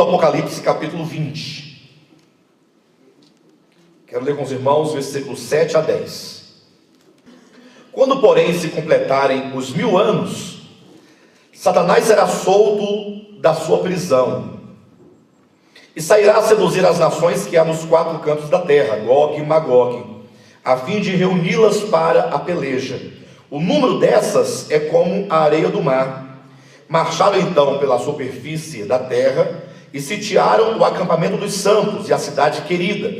do Apocalipse, capítulo 20. Quero ler com os irmãos versículos 7 a 10. Quando, porém, se completarem os 1000 anos, Satanás será solto da sua prisão e sairá a seduzir as nações que há nos 4 cantos da terra, Gog e Magog, a fim de reuni-las para a peleja. O número dessas é como a areia do mar. Marcharam então pela superfície da terra e sitiaram o acampamento dos santos e a cidade querida.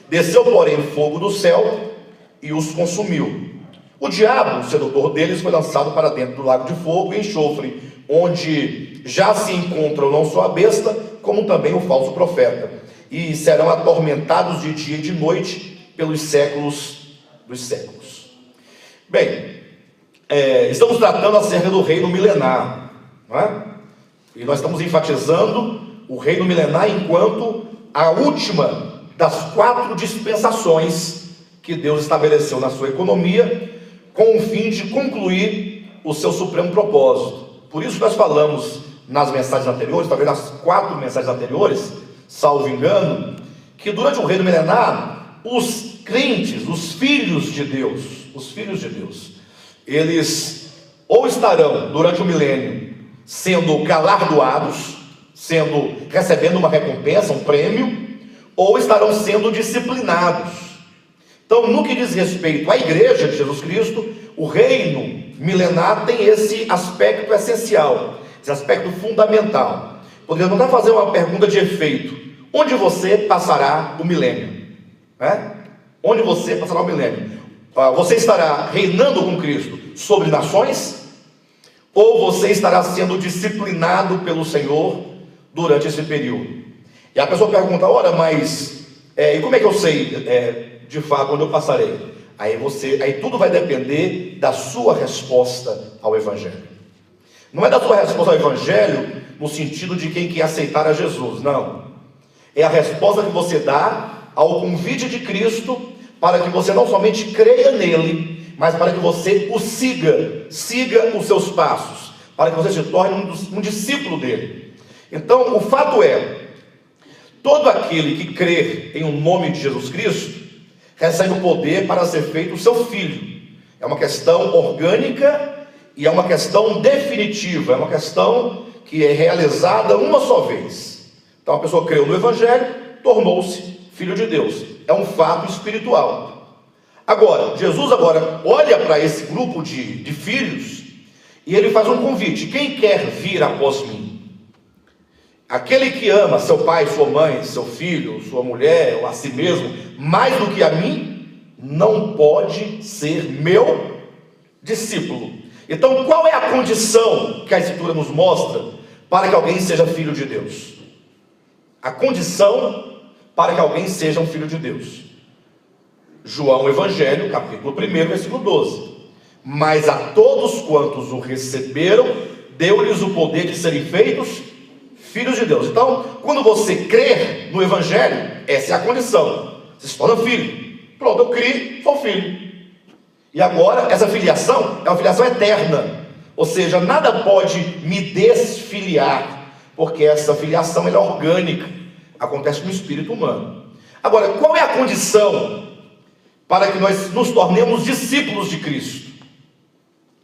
Desceu, porém, fogo do céu e os consumiu. O diabo, o sedutor deles, foi lançado para dentro do lago de fogo e enxofre, onde já se encontram não só a besta, como também o falso profeta, e serão atormentados de dia e de noite pelos séculos dos séculos. Bem, estamos tratando acerca do reino milenar, não é? E nós estamos enfatizando o reino milenar enquanto a última das 4 dispensações que Deus estabeleceu na sua economia, com o fim de concluir o seu supremo propósito. Por isso nós falamos nas mensagens anteriores, talvez nas 4 mensagens anteriores, salvo engano, que durante o reino milenar, os crentes, os filhos de Deus, eles ou estarão durante o milênio sendo galardoados, recebendo uma recompensa, um prêmio, ou estarão sendo disciplinados. Então, no que diz respeito à igreja de Jesus Cristo, o reino milenar tem esse aspecto essencial, esse aspecto fundamental. Poderíamos até fazer uma pergunta de efeito: onde você passará o milênio? Onde você passará o milênio? Você estará reinando com Cristo sobre nações? Ou você estará sendo disciplinado pelo Senhor durante esse período? E a pessoa pergunta: ora, mas e como é que eu sei de fato onde eu passarei? Aí tudo vai depender da sua resposta ao Evangelho. Não é da sua resposta ao Evangelho no sentido de quem quer aceitar a Jesus, não. É a resposta que você dá ao convite de Cristo, para que você não somente creia nele, mas para que você o siga os seus passos, para que você se torne um discípulo dele. Então, o fato é, todo aquele que crer em o nome de Jesus Cristo, recebe o poder para ser feito o seu filho. É uma questão orgânica e é uma questão definitiva, é uma questão que é realizada uma só vez. Então a pessoa creu no Evangelho, tornou-se filho de Deus. É um fato espiritual. Agora, Jesus olha para esse grupo de filhos e ele faz um convite: quem quer vir após mim? Aquele que ama seu pai, sua mãe, seu filho, sua mulher, ou a si mesmo, mais do que a mim, não pode ser meu discípulo. Então, qual é a condição que a Escritura nos mostra para que alguém seja filho de Deus? A condição para que alguém seja um filho de Deus. João Evangelho, capítulo 1, versículo 12. Mas a todos quantos o receberam, deu-lhes o poder de serem feitos filhos de Deus. Então, quando você crer no Evangelho, essa é a condição: você se torna filho. Pronto, eu criei, sou filho. E agora, essa filiação é uma filiação eterna. Ou seja, nada pode me desfiliar, porque essa filiação é orgânica, acontece no espírito humano. Agora, qual é a condição para que nós nos tornemos discípulos de Cristo?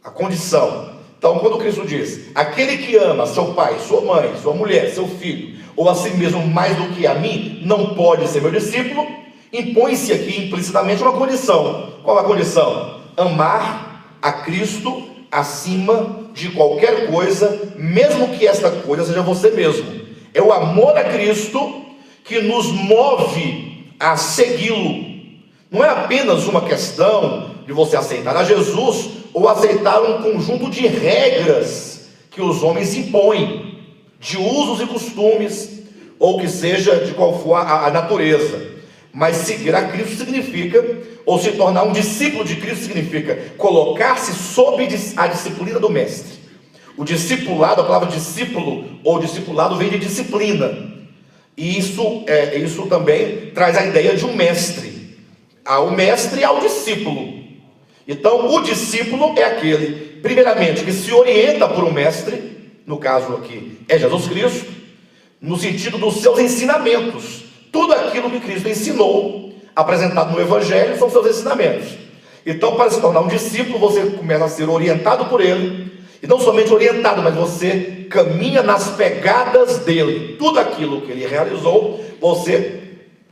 A condição. Então, quando Cristo diz: aquele que ama seu pai, sua mãe, sua mulher, seu filho, ou a si mesmo mais do que a mim, não pode ser meu discípulo, impõe-se aqui implicitamente uma condição. Qual é a condição? Amar a Cristo acima de qualquer coisa, mesmo que esta coisa seja você mesmo. É o amor a Cristo que nos move a segui-lo. Não é apenas uma questão de você aceitar a Jesus ou aceitar um conjunto de regras que os homens impõem, de usos e costumes, ou que seja de qual for a natureza. Mas seguir a Cristo significa, ou se tornar um discípulo de Cristo significa colocar-se sob a disciplina do mestre. O discipulado, a palavra discípulo ou discipulado vem de disciplina, e isso também traz a ideia de um mestre. Há o mestre e há o discípulo. Então, o discípulo é aquele, primeiramente, que se orienta por um mestre, no caso aqui é Jesus Cristo, no sentido dos seus ensinamentos. Tudo aquilo que Cristo ensinou, apresentado no Evangelho, são seus ensinamentos. Então, para se tornar um discípulo, você começa a ser orientado por ele, e não somente orientado, mas você caminha nas pegadas dele. Tudo aquilo que ele realizou, você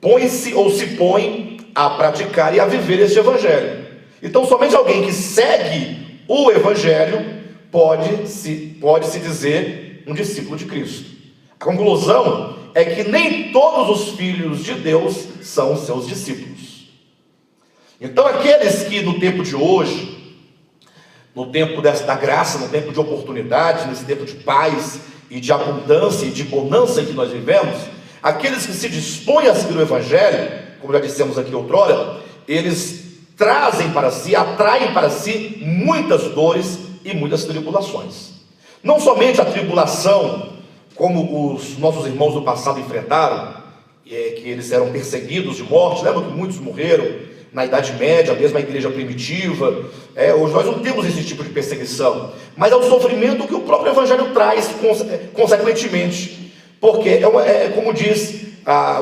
põe-se ou se põe a praticar e a viver este Evangelho. Então, somente alguém que segue o Evangelho pode se dizer um discípulo de Cristo. A conclusão é que nem todos os filhos de Deus são seus discípulos. Então, aqueles que no tempo de hoje, no tempo da graça, no tempo de oportunidade, nesse tempo de paz e de abundância e de bonança em que nós vivemos, aqueles que se dispõem a seguir o Evangelho, como já dissemos aqui outrora, eles trazem para si, atraem para si muitas dores e muitas tribulações. Não somente a tribulação, como os nossos irmãos do passado enfrentaram, que eles eram perseguidos de morte. Lembra que muitos morreram na Idade Média, mesmo a igreja primitiva. Hoje nós não temos esse tipo de perseguição, mas é o sofrimento que o próprio Evangelho traz, consequentemente, porque como diz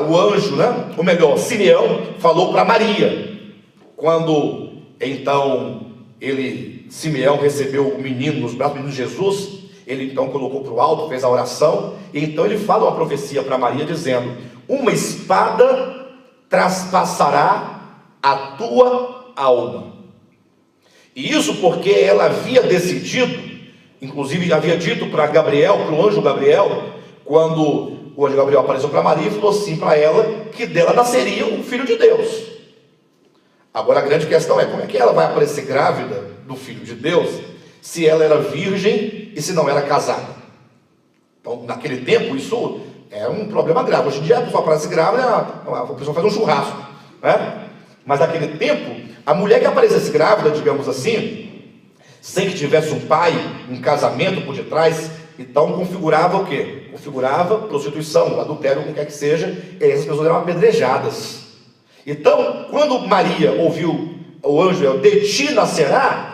o anjo, né? Ou melhor, Simeão falou para Maria, quando então Simeão recebeu o menino nos braços do menino Jesus. Ele então colocou para o alto, fez a oração, e então ele fala uma profecia para Maria, dizendo: uma espada traspassará a tua alma. E isso porque ela havia decidido, inclusive havia dito para Gabriel, para o anjo Gabriel, quando o anjo Gabriel apareceu para Maria e falou assim para ela, que dela nasceria um filho de Deus. Agora a grande questão é, como é que ela vai aparecer grávida do filho de Deus, se ela era virgem e se não era casada? Então, naquele tempo, isso é um problema grave. Hoje em dia, a pessoa aparece grávida, a pessoa faz um churrasco, né? Mas naquele tempo, a mulher que aparecesse grávida, digamos assim, sem que tivesse um pai, um casamento por detrás, então configurava o quê? Configurava prostituição, adultério, como quer que seja, e essas pessoas eram apedrejadas. Então, quando Maria ouviu o anjo, de ti nascerá,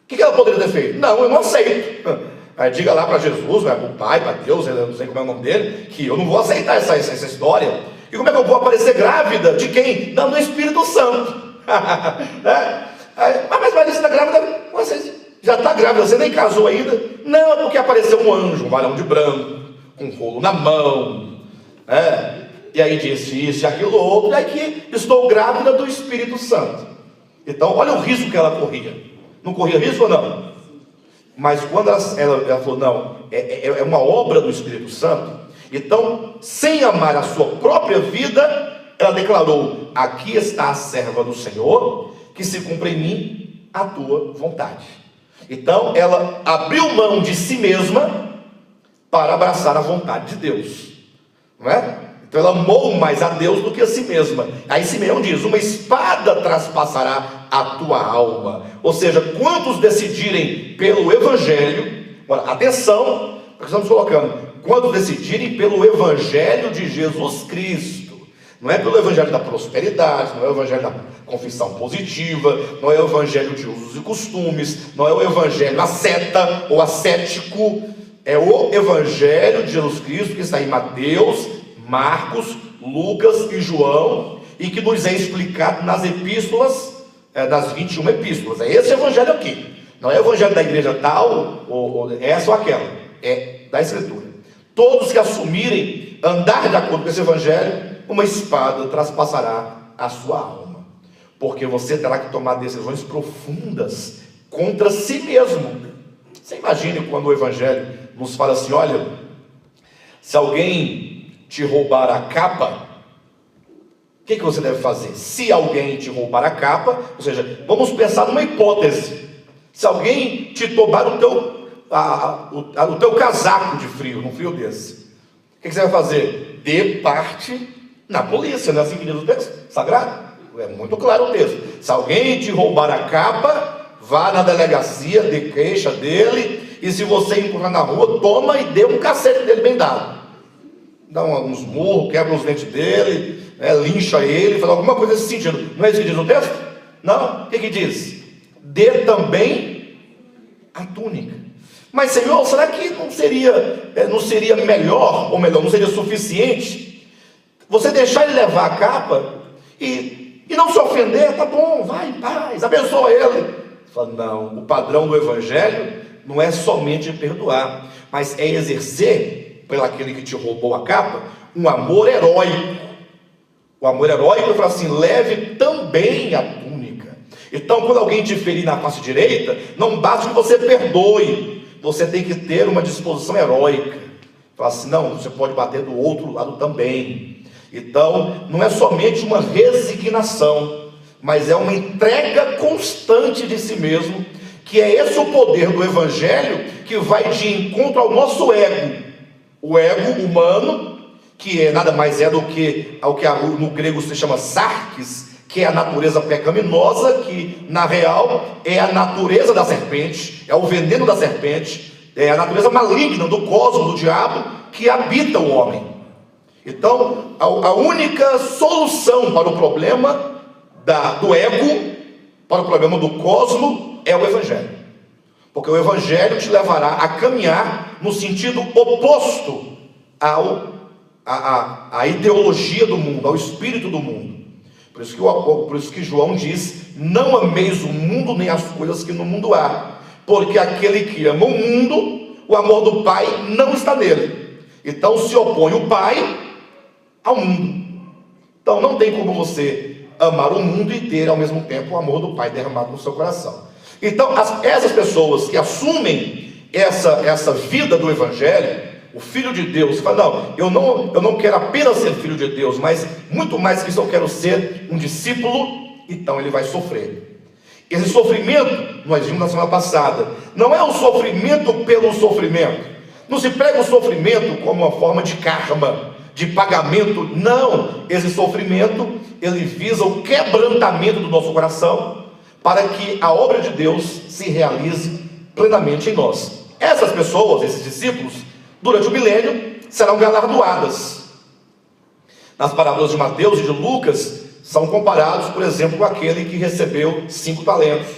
o que ela poderia ter feito? Não, eu não aceito. Aí diga lá para Jesus, para o Pai, para Deus, eu não sei como é o nome dele, que eu não vou aceitar essa história. E como é que eu vou aparecer grávida? De quem? Não, do Espírito Santo. Mas Maria, você está grávida? Você já está grávida, você nem casou ainda? Não, é porque apareceu um anjo, um varão de branco, com um rolo na mão, e aí disse isso e aquilo outro, e aí que estou grávida do Espírito Santo. Então, olha o risco que ela corria. Não corria risco ou não? Mas quando ela falou, não, é uma obra do Espírito Santo, então, sem amar a sua própria vida, ela declarou: aqui está a serva do Senhor, que se cumpra em mim a tua vontade. Então, ela abriu mão de si mesma para abraçar a vontade de Deus, não é? Então ela amou mais a Deus do que a si mesma. Aí Simeão diz: uma espada traspassará a tua alma. Ou seja, quantos decidirem pelo Evangelho, agora, atenção, porque estamos colocando, quantos decidirem pelo Evangelho de Jesus Cristo, não é pelo Evangelho da prosperidade, não é o Evangelho da confissão positiva, não é o Evangelho de usos e costumes, não é o Evangelho asceta ou ascético, é o Evangelho de Jesus Cristo que está em Mateus, Marcos, Lucas e João, e que nos é explicado nas epístolas, das 21 epístolas. É esse evangelho aqui, não é o evangelho da igreja tal, ou essa ou aquela, é da Escritura. Todos que assumirem andar de acordo com esse evangelho, uma espada traspassará a sua alma, porque você terá que tomar decisões profundas contra si mesmo. Você imagine quando o evangelho nos fala assim: olha, se alguém te roubar a capa, o que você deve fazer? Se alguém te roubar a capa, ou seja, vamos pensar numa hipótese: se alguém te roubar o teu casaco de frio, num frio desse, o que você vai fazer? Dê parte na polícia, não é assim que diz o texto sagrado? É muito claro o texto. Se alguém te roubar a capa, vá na delegacia, dê queixa dele, e se você encontrar na rua, toma e dê um cacete dele bem dado. Dá uns murros, quebra os dentes dele, lincha ele, faz alguma coisa nesse sentido. Não é isso que diz o texto? Não. O que diz? Dê também a túnica. Mas, Senhor, será que não seria melhor, ou melhor, não seria suficiente você deixar ele levar a capa e não se ofender? Tá bom, vai em paz, abençoa ele. Fala, não, o padrão do Evangelho não é somente perdoar, mas é exercer, pelo aquele que te roubou a capa, um amor heróico. O amor heróico fala assim: leve também a túnica. Então, quando alguém te ferir na face direita, não basta que você perdoe, você tem que ter uma disposição heróica. Fala assim: não, você pode bater do outro lado também. Então, não é somente uma resignação, mas é uma entrega constante de si mesmo, que é esse o poder do Evangelho, que vai de encontro ao nosso ego. O ego humano, que nada mais é do que ao que no grego se chama sarkis, que é a natureza pecaminosa, que na real é a natureza da serpente, é o veneno da serpente, é a natureza maligna do cosmos, do diabo, que habita o homem. Então, a única solução para o problema do ego, para o problema do cosmos, é o Evangelho. Porque o Evangelho te levará a caminhar no sentido oposto à ideologia do mundo, ao espírito do mundo. Por isso que João diz: não ameis o mundo nem as coisas que no mundo há, porque aquele que ama o mundo, o amor do Pai não está nele. Então se opõe o Pai ao mundo. Então não tem como você amar o mundo e ter ao mesmo tempo o amor do Pai derramado no seu coração. Então essas pessoas que assumem essa vida do Evangelho, o Filho de Deus, fala: não, eu não quero apenas ser Filho de Deus, mas muito mais que isso, eu quero ser um discípulo. Então ele vai sofrer. Esse sofrimento, nós vimos na semana passada, não é o sofrimento pelo sofrimento. Não se prega o sofrimento como uma forma de karma, de pagamento. Não, esse sofrimento, ele visa o quebrantamento do nosso coração, para que a obra de Deus se realize plenamente em nós. Essas pessoas, esses discípulos, durante o milênio, serão galardoadas. Nas parábolas de Mateus e de Lucas, são comparados, por exemplo, com aquele que recebeu 5 talentos.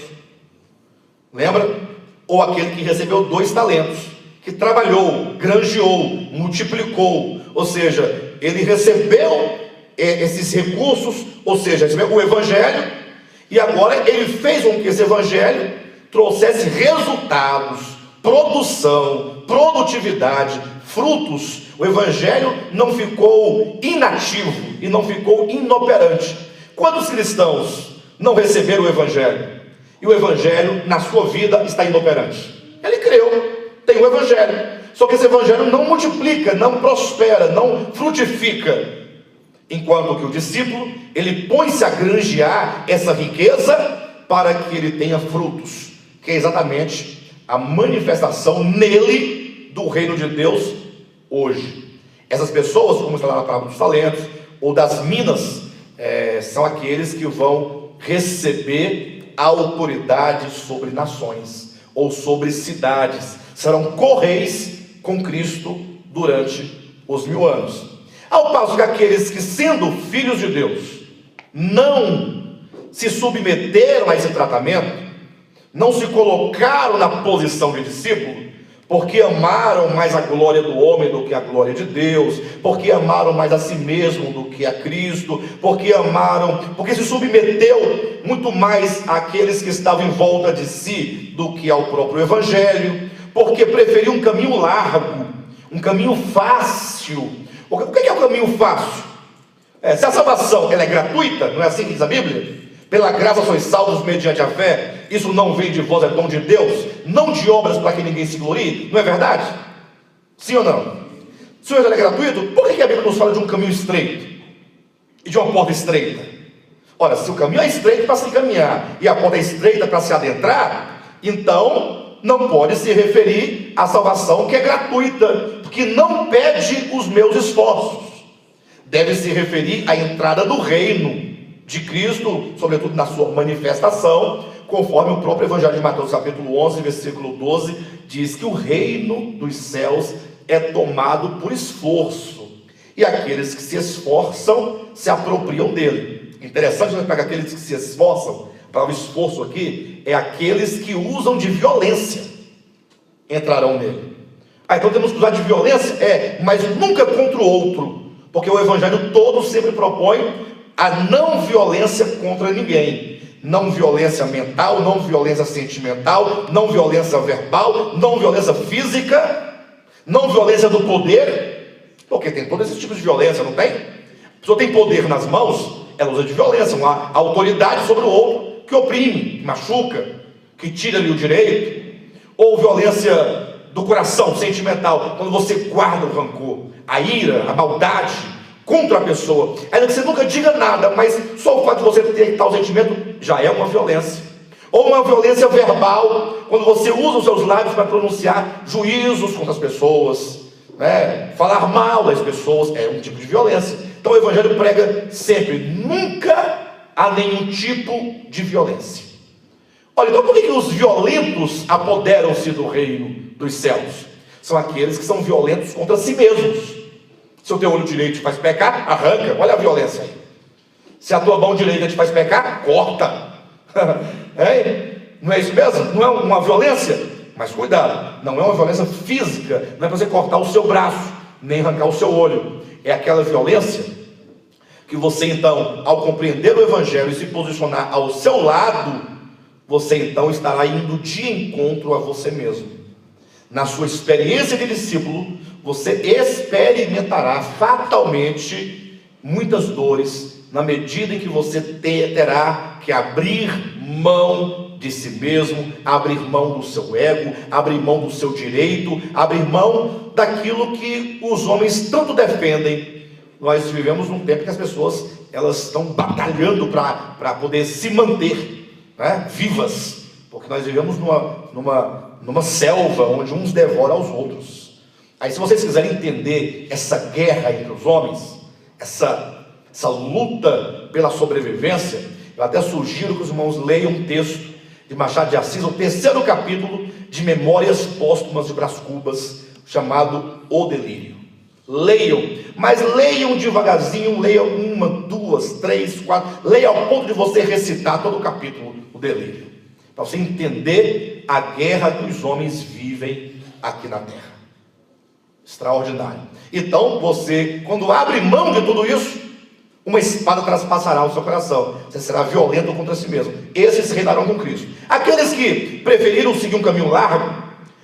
Lembra? Ou aquele que recebeu 2 talentos, que trabalhou, granjeou, multiplicou. Ou seja, ele recebeu esses recursos, ou seja, recebeu o Evangelho, e agora ele fez com que esse Evangelho trouxesse resultados, produção, produtividade, frutos. O Evangelho não ficou inativo e não ficou inoperante. Quantos cristãos não receberam o Evangelho e o Evangelho na sua vida está inoperante? Ele creu, tem o Evangelho, só que esse Evangelho não multiplica, não prospera, não frutifica. Enquanto que o discípulo, ele põe-se a granjear essa riqueza para que ele tenha frutos, que é exatamente a manifestação nele do reino de Deus hoje. Essas pessoas, como está lá na parábola dos talentos ou das minas, são aqueles que vão receber autoridade sobre nações ou sobre cidades, serão co-reis com Cristo durante os 1000 anos. Ao passo que aqueles que, sendo filhos de Deus, não se submeteram a esse tratamento, não se colocaram na posição de discípulo, porque amaram mais a glória do homem do que a glória de Deus, porque amaram mais a si mesmo do que a Cristo, porque se submeteu muito mais àqueles que estavam em volta de si do que ao próprio Evangelho, porque preferiu um caminho largo, um caminho fácil. O que é o caminho fácil? Se a salvação ela é gratuita, não é assim que diz a Bíblia? Pela graça sois salvos mediante a fé, isso não vem de vós, é dom de Deus, não de obras para que ninguém se glorie, não é verdade? Sim ou não? Se hoje ela é gratuito, por que a Bíblia nos fala de um caminho estreito e de uma porta estreita? Ora, se o caminho é estreito para se caminhar e a porta é estreita para se adentrar, então não pode se referir à salvação que é gratuita, porque não pede os meus esforços. Deve se referir à entrada do reino de Cristo, sobretudo na sua manifestação, conforme o próprio Evangelho de Mateus capítulo 11, versículo 12, diz que o reino dos céus é tomado por esforço, e aqueles que se esforçam se apropriam dele. Interessante, né? Pegar aqueles que se esforçam, para o esforço aqui, é aqueles que usam de violência entrarão nele. Então temos que usar de violência? Mas nunca contra o outro, porque o evangelho todo sempre propõe a não violência contra ninguém. Não violência mental, não violência sentimental, não violência verbal, não violência física, não violência do poder, porque tem todos esses tipos de violência, não tem? A pessoa tem poder nas mãos, ela usa de violência, uma autoridade sobre o outro, que oprime, que machuca, que tira-lhe o direito. Ou violência do coração, sentimental, quando você guarda o rancor, a ira, a maldade contra a pessoa, ainda que você nunca diga nada, mas só o fato de você ter tal sentimento já é uma violência. Ou uma violência verbal, quando você usa os seus lábios para pronunciar juízos contra as pessoas, falar mal das pessoas, é um tipo de violência. Então o evangelho prega sempre, nunca há nenhum tipo de violência. Olha, então por que os violentos apoderam-se do reino dos céus? São aqueles que são violentos contra si mesmos. Se o teu olho direito te faz pecar, arranca, olha a violência aí. Se a tua mão direita te faz pecar, corta. Não é isso mesmo? Não é uma violência? Mas cuidado, não é uma violência física, não é para você cortar o seu braço, nem arrancar o seu olho. É aquela violência que você então, ao compreender o evangelho e se posicionar ao seu lado, você então estará indo de encontro a você mesmo. Na sua experiência de discípulo, você experimentará fatalmente muitas dores, na medida em que você terá que abrir mão de si mesmo, abrir mão do seu ego, abrir mão do seu direito, abrir mão daquilo que os homens tanto defendem. Nós vivemos num tempo que as pessoas elas estão batalhando para poder se manter vivas, porque nós vivemos numa selva onde uns devoram aos outros. Aí, se vocês quiserem entender essa guerra entre os homens, essa luta pela sobrevivência, eu até sugiro que os irmãos leiam um texto de Machado de Assis, o 3º capítulo de Memórias Póstumas de Brás Cubas, chamado O Delírio. Leiam, mas leiam devagarzinho, leiam 1, 2, 3, 4, leiam ao ponto de você recitar todo o capítulo, O Delírio, para você entender a guerra que os homens vivem aqui na terra. Extraordinário. Então você, quando abre mão de tudo isso, uma espada traspassará o seu coração. Você será violento contra si mesmo. Esses reinarão com Cristo. Aqueles que preferiram seguir um caminho largo,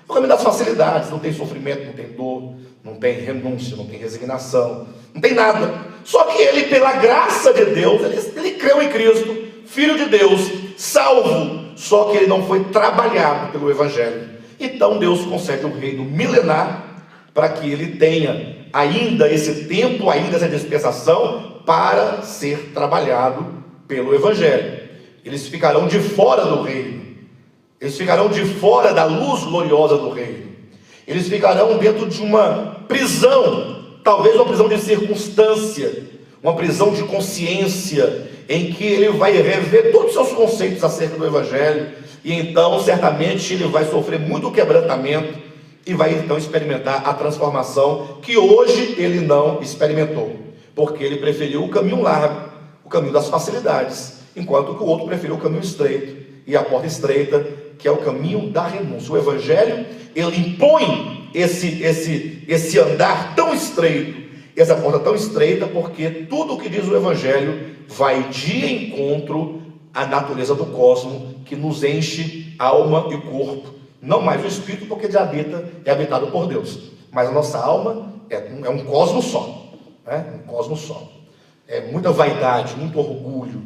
o caminho das facilidades, não tem sofrimento, não tem dor, não tem renúncia, não tem resignação, não tem nada. Só que ele, pela graça de Deus, ele creu em Cristo, Filho de Deus, salvo, só que ele não foi trabalhado pelo evangelho. Então Deus concede um reino milenar para que ele tenha ainda esse tempo, ainda essa dispensação para ser trabalhado pelo evangelho. Eles ficarão de fora do reino, eles ficarão de fora da luz gloriosa do reino, eles ficarão dentro de uma prisão, talvez uma prisão de circunstância, uma prisão de consciência, em que ele vai rever todos os seus conceitos acerca do evangelho, e então certamente ele vai sofrer muito quebrantamento, e vai então experimentar a transformação que hoje ele não experimentou, porque ele preferiu o caminho largo, o caminho das facilidades, enquanto que o outro preferiu o caminho estreito, e a porta estreita, que é o caminho da renúncia. O evangelho, ele impõe esse andar tão estreito, essa porta tão estreita, porque tudo o que diz o evangelho vai de encontro à natureza do cosmos, que nos enche alma e corpo. Não mais o espírito, porque ele é habitado por Deus, mas a nossa alma é um cosmos só, um cosmos só. É muita vaidade, muito orgulho,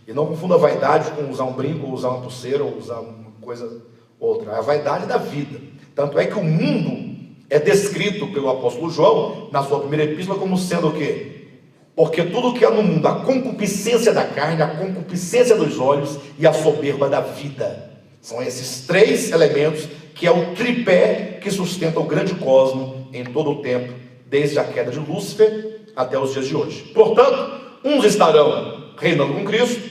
e não confunda a vaidade com usar um brinco, ou usar uma pulseira, ou usar uma coisa outra. É a vaidade da vida. Tanto é que o mundo é descrito pelo apóstolo João, na sua primeira epístola, como sendo o quê? Porque tudo que há no mundo, a concupiscência da carne, a concupiscência dos olhos e a soberba da vida. São esses 3 elementos que é o tripé que sustenta o grande cosmo em todo o tempo, desde a queda de Lúcifer até os dias de hoje. Portanto, uns estarão reinando com Cristo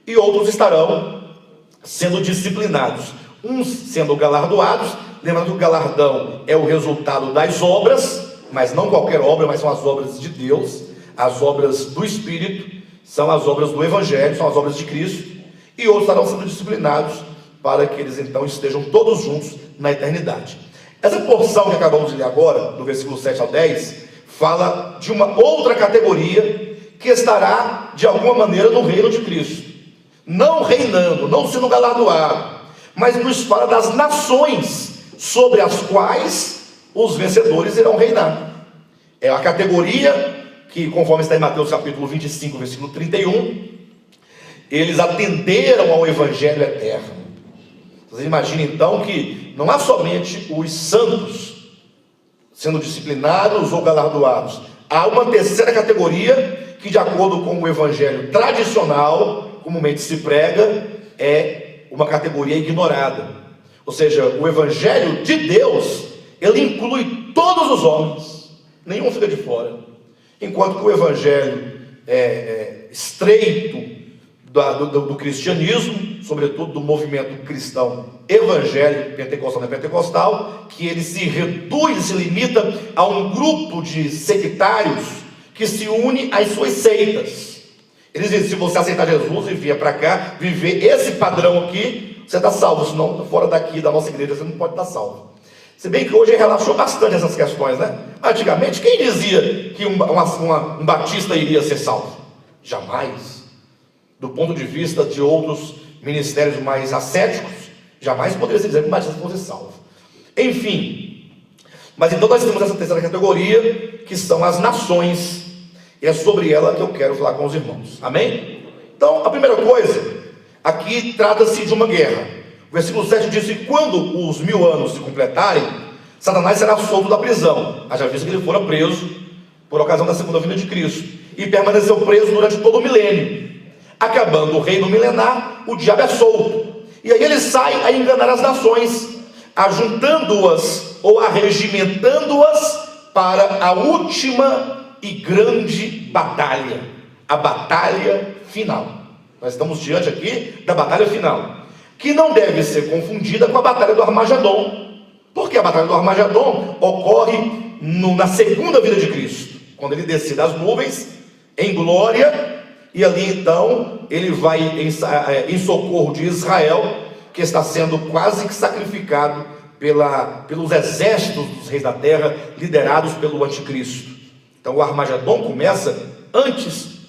e outros estarão sendo disciplinados, uns sendo galardoados. Lembrando que o galardão é o resultado das obras, mas não qualquer obra, mas são as obras de Deus, as obras do Espírito, são as obras do Evangelho, são as obras de Cristo, e outros estarão sendo disciplinados para que eles então estejam todos juntos na eternidade. Essa porção que acabamos de ler agora, do versículo 7 ao 10, fala de uma outra categoria que estará, de alguma maneira, no reino de Cristo. Não reinando, não sendo galardoado, mas nos fala das nações sobre as quais os vencedores irão reinar. É a categoria que, conforme está em Mateus capítulo 25, versículo 31, eles atenderam ao Evangelho eterno. Vocês imaginem então que não há somente os santos sendo disciplinados ou galardoados. Há uma terceira categoria que, de acordo com o Evangelho tradicional, comumente se prega, é uma categoria ignorada. Ou seja, o Evangelho de Deus, ele inclui todos os homens, nenhum fica de fora. Enquanto que o Evangelho estreito do cristianismo, sobretudo do movimento cristão evangélico, pentecostal, não é pentecostal, que ele se reduz, se limita a um grupo de sectários que se une às suas seitas. Eles dizem: se você aceitar Jesus e vier para cá, viver esse padrão aqui, você está salvo, senão fora daqui da nossa igreja você não pode estar salvo. Se bem que hoje relaxou bastante essas questões, né? Antigamente, quem dizia que um batista iria ser salvo? Jamais. Do ponto de vista de outros ministérios mais ascéticos, jamais poderia se dizer que um batista fosse salvo. Enfim, mas então nós temos essa terceira categoria, que são as nações, e é sobre ela que eu quero falar com os irmãos. Amém? Então, a primeira coisa, aqui trata-se de uma guerra. O versículo 7 diz que quando os 1000 anos se completarem, Satanás será solto da prisão. Haja visto que ele fora preso por ocasião da segunda vinda de Cristo, e permaneceu preso durante todo o milênio. Acabando o reino milenar, o diabo é solto, e aí ele sai a enganar as nações, ajuntando-as ou arregimentando-as para a última e grande batalha, a batalha final. Nós estamos diante aqui da batalha final, que não deve ser confundida com a batalha do Armagedon, porque a batalha do Armagedon ocorre na segunda vinda de Cristo, quando ele desce das nuvens em glória, e ali então ele vai em socorro de Israel, que está sendo quase que sacrificado pelos exércitos dos reis da terra, liderados pelo anticristo. Então o Armagedon começa antes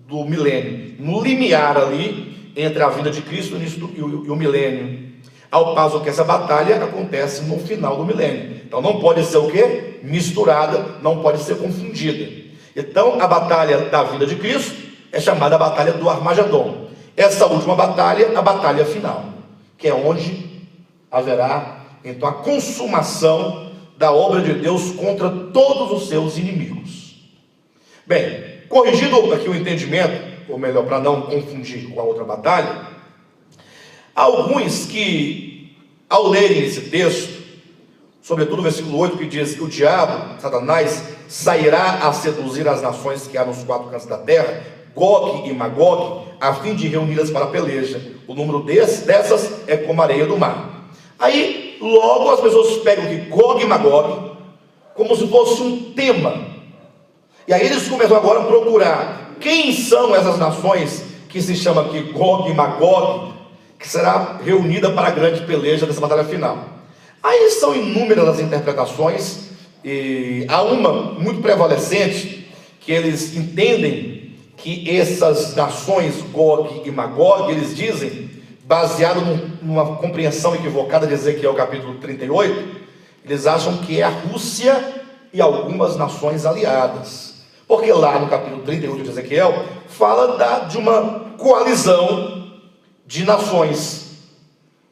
do milênio, no limiar ali entre a vinda de Cristo e o milênio, ao passo que essa batalha acontece no final do milênio. Então não pode ser o quê? Misturada, não pode ser confundida. Então a batalha da vinda de Cristo é chamada a batalha do Armagedon. Essa última batalha, a batalha final, que é onde haverá então a consumação da obra de Deus contra todos os seus inimigos. Bem, corrigido aqui o entendimento, ou melhor, para não confundir com a outra batalha, há alguns que, ao lerem esse texto, sobretudo o versículo 8, que diz que o diabo, Satanás, sairá a seduzir as nações que há nos 4 cantos da terra, Gog e Magog, a fim de reuni-las para a peleja. O número dessas é como a areia do mar. Aí, logo as pessoas pegam aqui Gog e Magog, como se fosse um tema. E aí eles começam agora a procurar quem são essas nações que se chama aqui Gog e Magog, que será reunida para a grande peleja dessa batalha final. Aí são inúmeras as interpretações, e há uma muito prevalecente, que eles entendem que essas nações Gog e Magog, eles dizem, baseado numa compreensão equivocada de Ezequiel capítulo 38, eles acham que é a Rússia e algumas nações aliadas, porque lá no capítulo 38 de Ezequiel fala de uma coalizão de nações.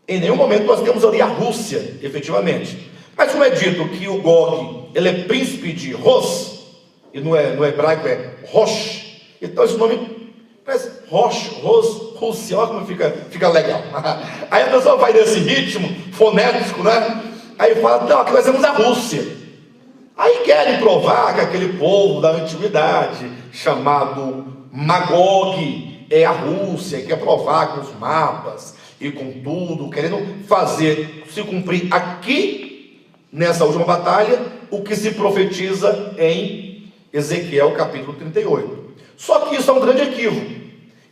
Em nenhum momento nós temos ali a Rússia, efetivamente, mas como é dito que o Gog, ele é príncipe de Ros, e no hebraico é Rosh, então esse nome parece Rússia, olha como fica legal. Aí a pessoa vai nesse ritmo fonético, né? Aí fala: não, aqui nós temos a Rússia. Aí querem provar que aquele povo da antiguidade, chamado Magog, é a Rússia, e quer provar com os mapas e com tudo, querendo fazer se cumprir aqui, nessa última batalha, o que se profetiza em Ezequiel capítulo 38. Só que isso é um grande equívoco.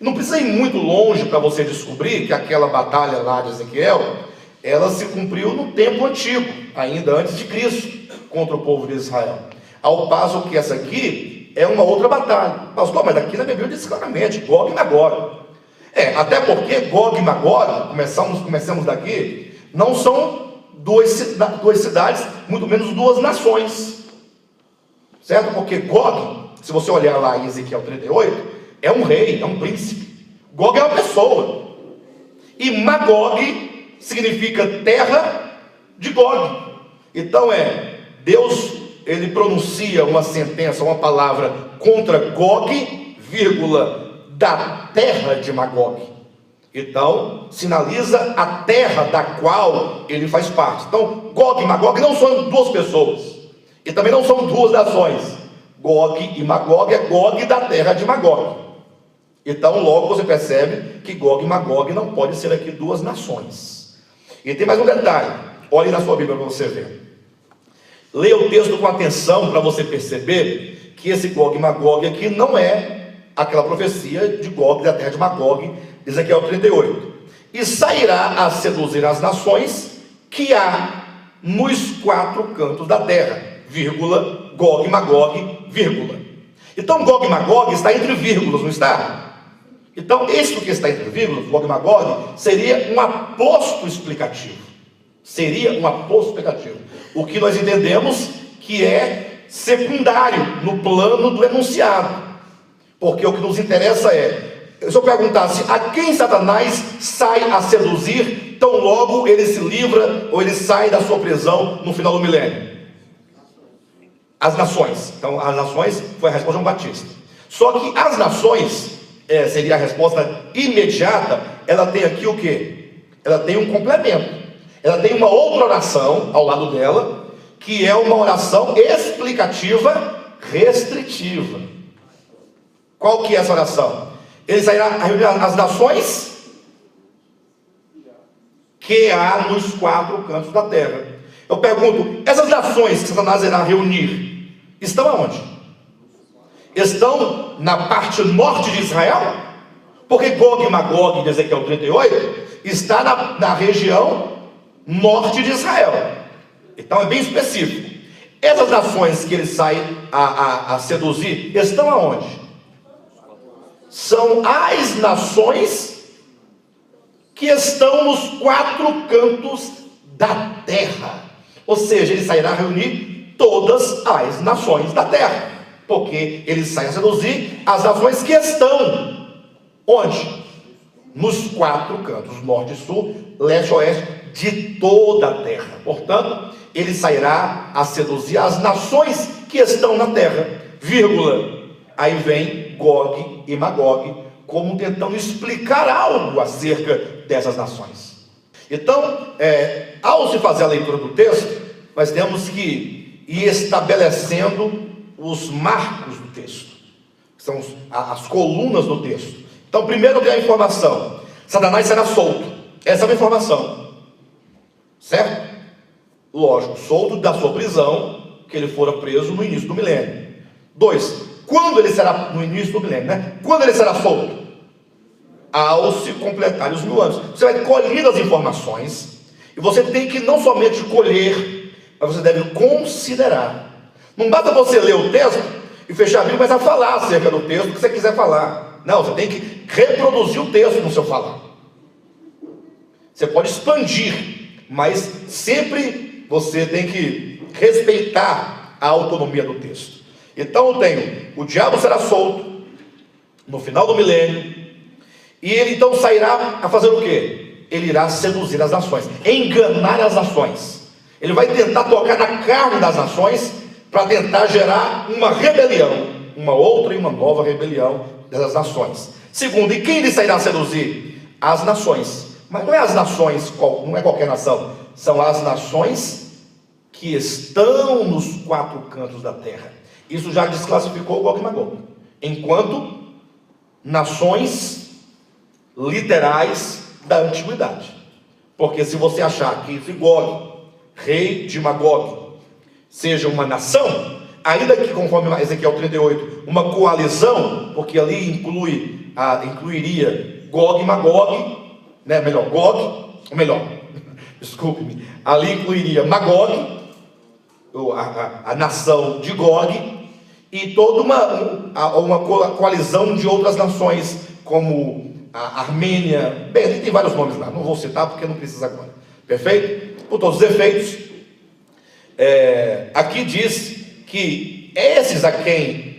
Não precisa ir muito longe para você descobrir que aquela batalha lá de Ezequiel ela se cumpriu no tempo antigo, ainda antes de Cristo, contra o povo de Israel. Ao passo que essa aqui é uma outra batalha. Pastor, mas aqui na Bíblia diz claramente, Gog e Magog. Até porque Gog e Magog, começamos daqui, não são duas cidades, muito menos duas nações. Certo? Porque Gog, se você olhar lá em Ezequiel 38, é um rei, é um príncipe. Gog é uma pessoa. E Magog significa terra de Gog. Então Deus, ele pronuncia uma sentença, uma palavra contra Gog, da terra de Magog. Então, sinaliza a terra da qual ele faz parte. Então, Gog e Magog não são duas pessoas. E também não são duas nações. Gog e Magog é Gog da terra de Magog. Então, logo você percebe que Gog e Magog não podem ser aqui duas nações. E tem mais um detalhe. Olhe na sua Bíblia para você ver. Leia o texto com atenção para você perceber que esse Gog e Magog aqui não é aquela profecia de Gog da terra de Magog, Ezequiel 38. E sairá a seduzir as nações que há nos quatro cantos da terra, vírgula, Gog e Magog, vírgula. Então Gog e Magog está entre vírgulas, não está? Então isso que está entre vírgulas, Gog e Magog, seria um aposto explicativo. O que nós entendemos que é secundário no plano do enunciado. Porque o que nos interessa se eu perguntasse a quem Satanás sai a seduzir, tão logo ele se livra ou ele sai da sua prisão no final do milênio? As nações. Então as nações foi a resposta de João Batista. Só que as nações, seria a resposta imediata, ela tem aqui o quê? Ela tem um complemento. Ela tem uma outra oração ao lado dela, que é uma oração explicativa restritiva. Qual que é essa oração? Ele sairá a reunir as nações que há nos quatro cantos da terra. Eu pergunto, essas nações que Satanás irá reunir, estão aonde? Estão na parte norte de Israel? Porque Gog e Magog, de Ezequiel 38, está na região norte de Israel. Então é bem específico. Essas nações que ele sai a seduzir, estão aonde? São as nações que estão nos quatro cantos da terra. Ou seja, ele sairá a reunir todas as nações da terra, porque ele sai a seduzir as nações que estão onde? Nos quatro cantos, norte, sul, leste, oeste, de toda a terra. Portanto, ele sairá a seduzir as nações que estão na terra, vírgula. Aí vem Gog e Magog, como tentando explicar algo acerca dessas nações. Então, ao se fazer a leitura do texto, nós temos que ir estabelecendo os marcos do texto, que são as colunas do texto. Então, primeiro tem a informação: Satanás será solto. Essa é uma informação, certo? Lógico, solto da sua prisão, que ele fora preso no início do milênio. 2. Quando ele será, no início do milênio, né? Quando ele será solto? Ao se completar os 1000 anos. Você vai colher as informações, e você tem que não somente colher, mas você deve considerar. Não basta você ler o texto e fechar a Bíblia e começar a falar acerca do texto que você quiser falar. Não, você tem que reproduzir o texto no seu falar. Você pode expandir, mas sempre você tem que respeitar a autonomia do texto. Então eu tenho: o diabo será solto no final do milênio, e ele então sairá a fazer o quê? Ele irá seduzir as nações, enganar as nações. Ele vai tentar tocar na carne das nações para tentar gerar uma rebelião, uma outra e uma nova rebelião dessas nações. Segundo, e quem ele sairá a seduzir? As nações. Mas não é as nações, não é qualquer nação, são as nações que estão nos quatro cantos da terra. Isso já desclassificou Gog e Magog, enquanto nações literais da antiguidade. Porque se você achar que Gog, rei de Magog, seja uma nação, ainda que, conforme Ezequiel 38, uma coalizão, porque ali incluiria Gog e Magog, né? desculpe-me, ali incluiria Magog, a nação de Gog, e toda uma coalizão de outras nações, como a Armênia. Bem, ali tem vários nomes lá, não vou citar porque não precisa agora. Perfeito? Por todos os efeitos, aqui diz que essas a quem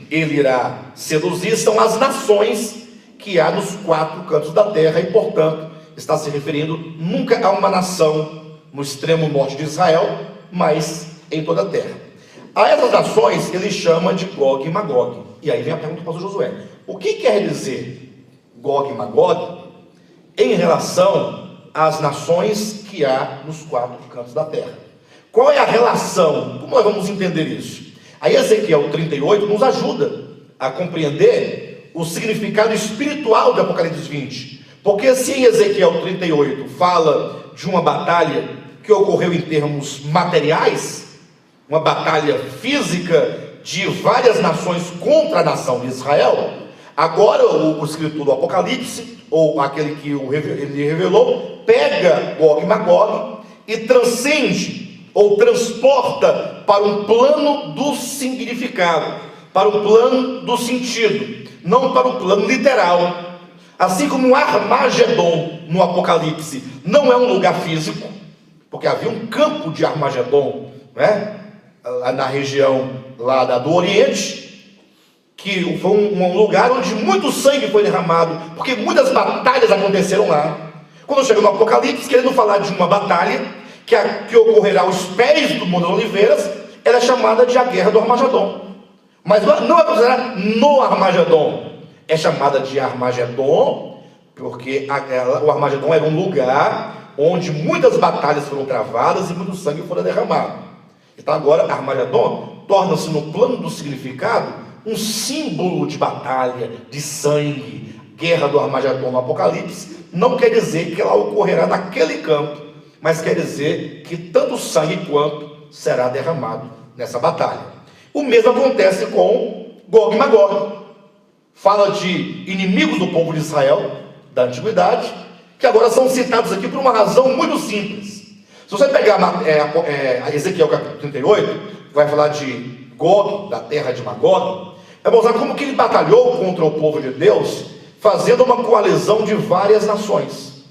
ele irá seduzir são as nações que há nos 4 cantos da terra, e portanto está se referindo nunca a uma nação no extremo norte de Israel, mas em toda a terra. A essas nações ele chama de Gog e Magog. E aí vem a pergunta para o Josué: o que quer dizer Gog e Magog em relação às nações que há nos 4 cantos da terra? Qual é a relação? Como nós vamos entender isso? Aí Ezequiel 38 nos ajuda a compreender o significado espiritual de Apocalipse 20. Porque se em Ezequiel 38 fala de uma batalha que ocorreu em termos materiais, uma batalha física de várias nações contra a nação de Israel, agora o escritor do Apocalipse, ou aquele que ele revelou, pega Gog e Magog e transcende ou transporta para um plano do significado, para o plano do sentido, não para o plano literal. Assim como Armagedon no Apocalipse não é um lugar físico, porque havia um campo de Armagedon, né? Na região lá do Oriente, que foi um lugar onde muito sangue foi derramado, porque muitas batalhas aconteceram lá. Quando chega no Apocalipse, querendo falar de uma batalha que ocorrerá aos pés do Monte das Oliveiras, ela é chamada de a Guerra do Armagedon. Mas não é considerada no Armagedon, é chamada de Armagedon, porque o Armagedon era um lugar onde muitas batalhas foram travadas e muito sangue foi derramado. Então agora Armagedon torna-se, no plano do significado, um símbolo de batalha, de sangue. Guerra do Armagedon no Apocalipse não quer dizer que ela ocorrerá naquele campo, mas quer dizer que tanto sangue quanto será derramado nessa batalha. O mesmo acontece com Gog e Magog. Fala de inimigos do povo de Israel da antiguidade, que agora são citados aqui por uma razão muito simples. Se você pegar Ezequiel capítulo 38, vai falar de Gog, da terra de Magog, vai mostrar como que ele batalhou contra o povo de Deus, fazendo uma coalizão de várias nações.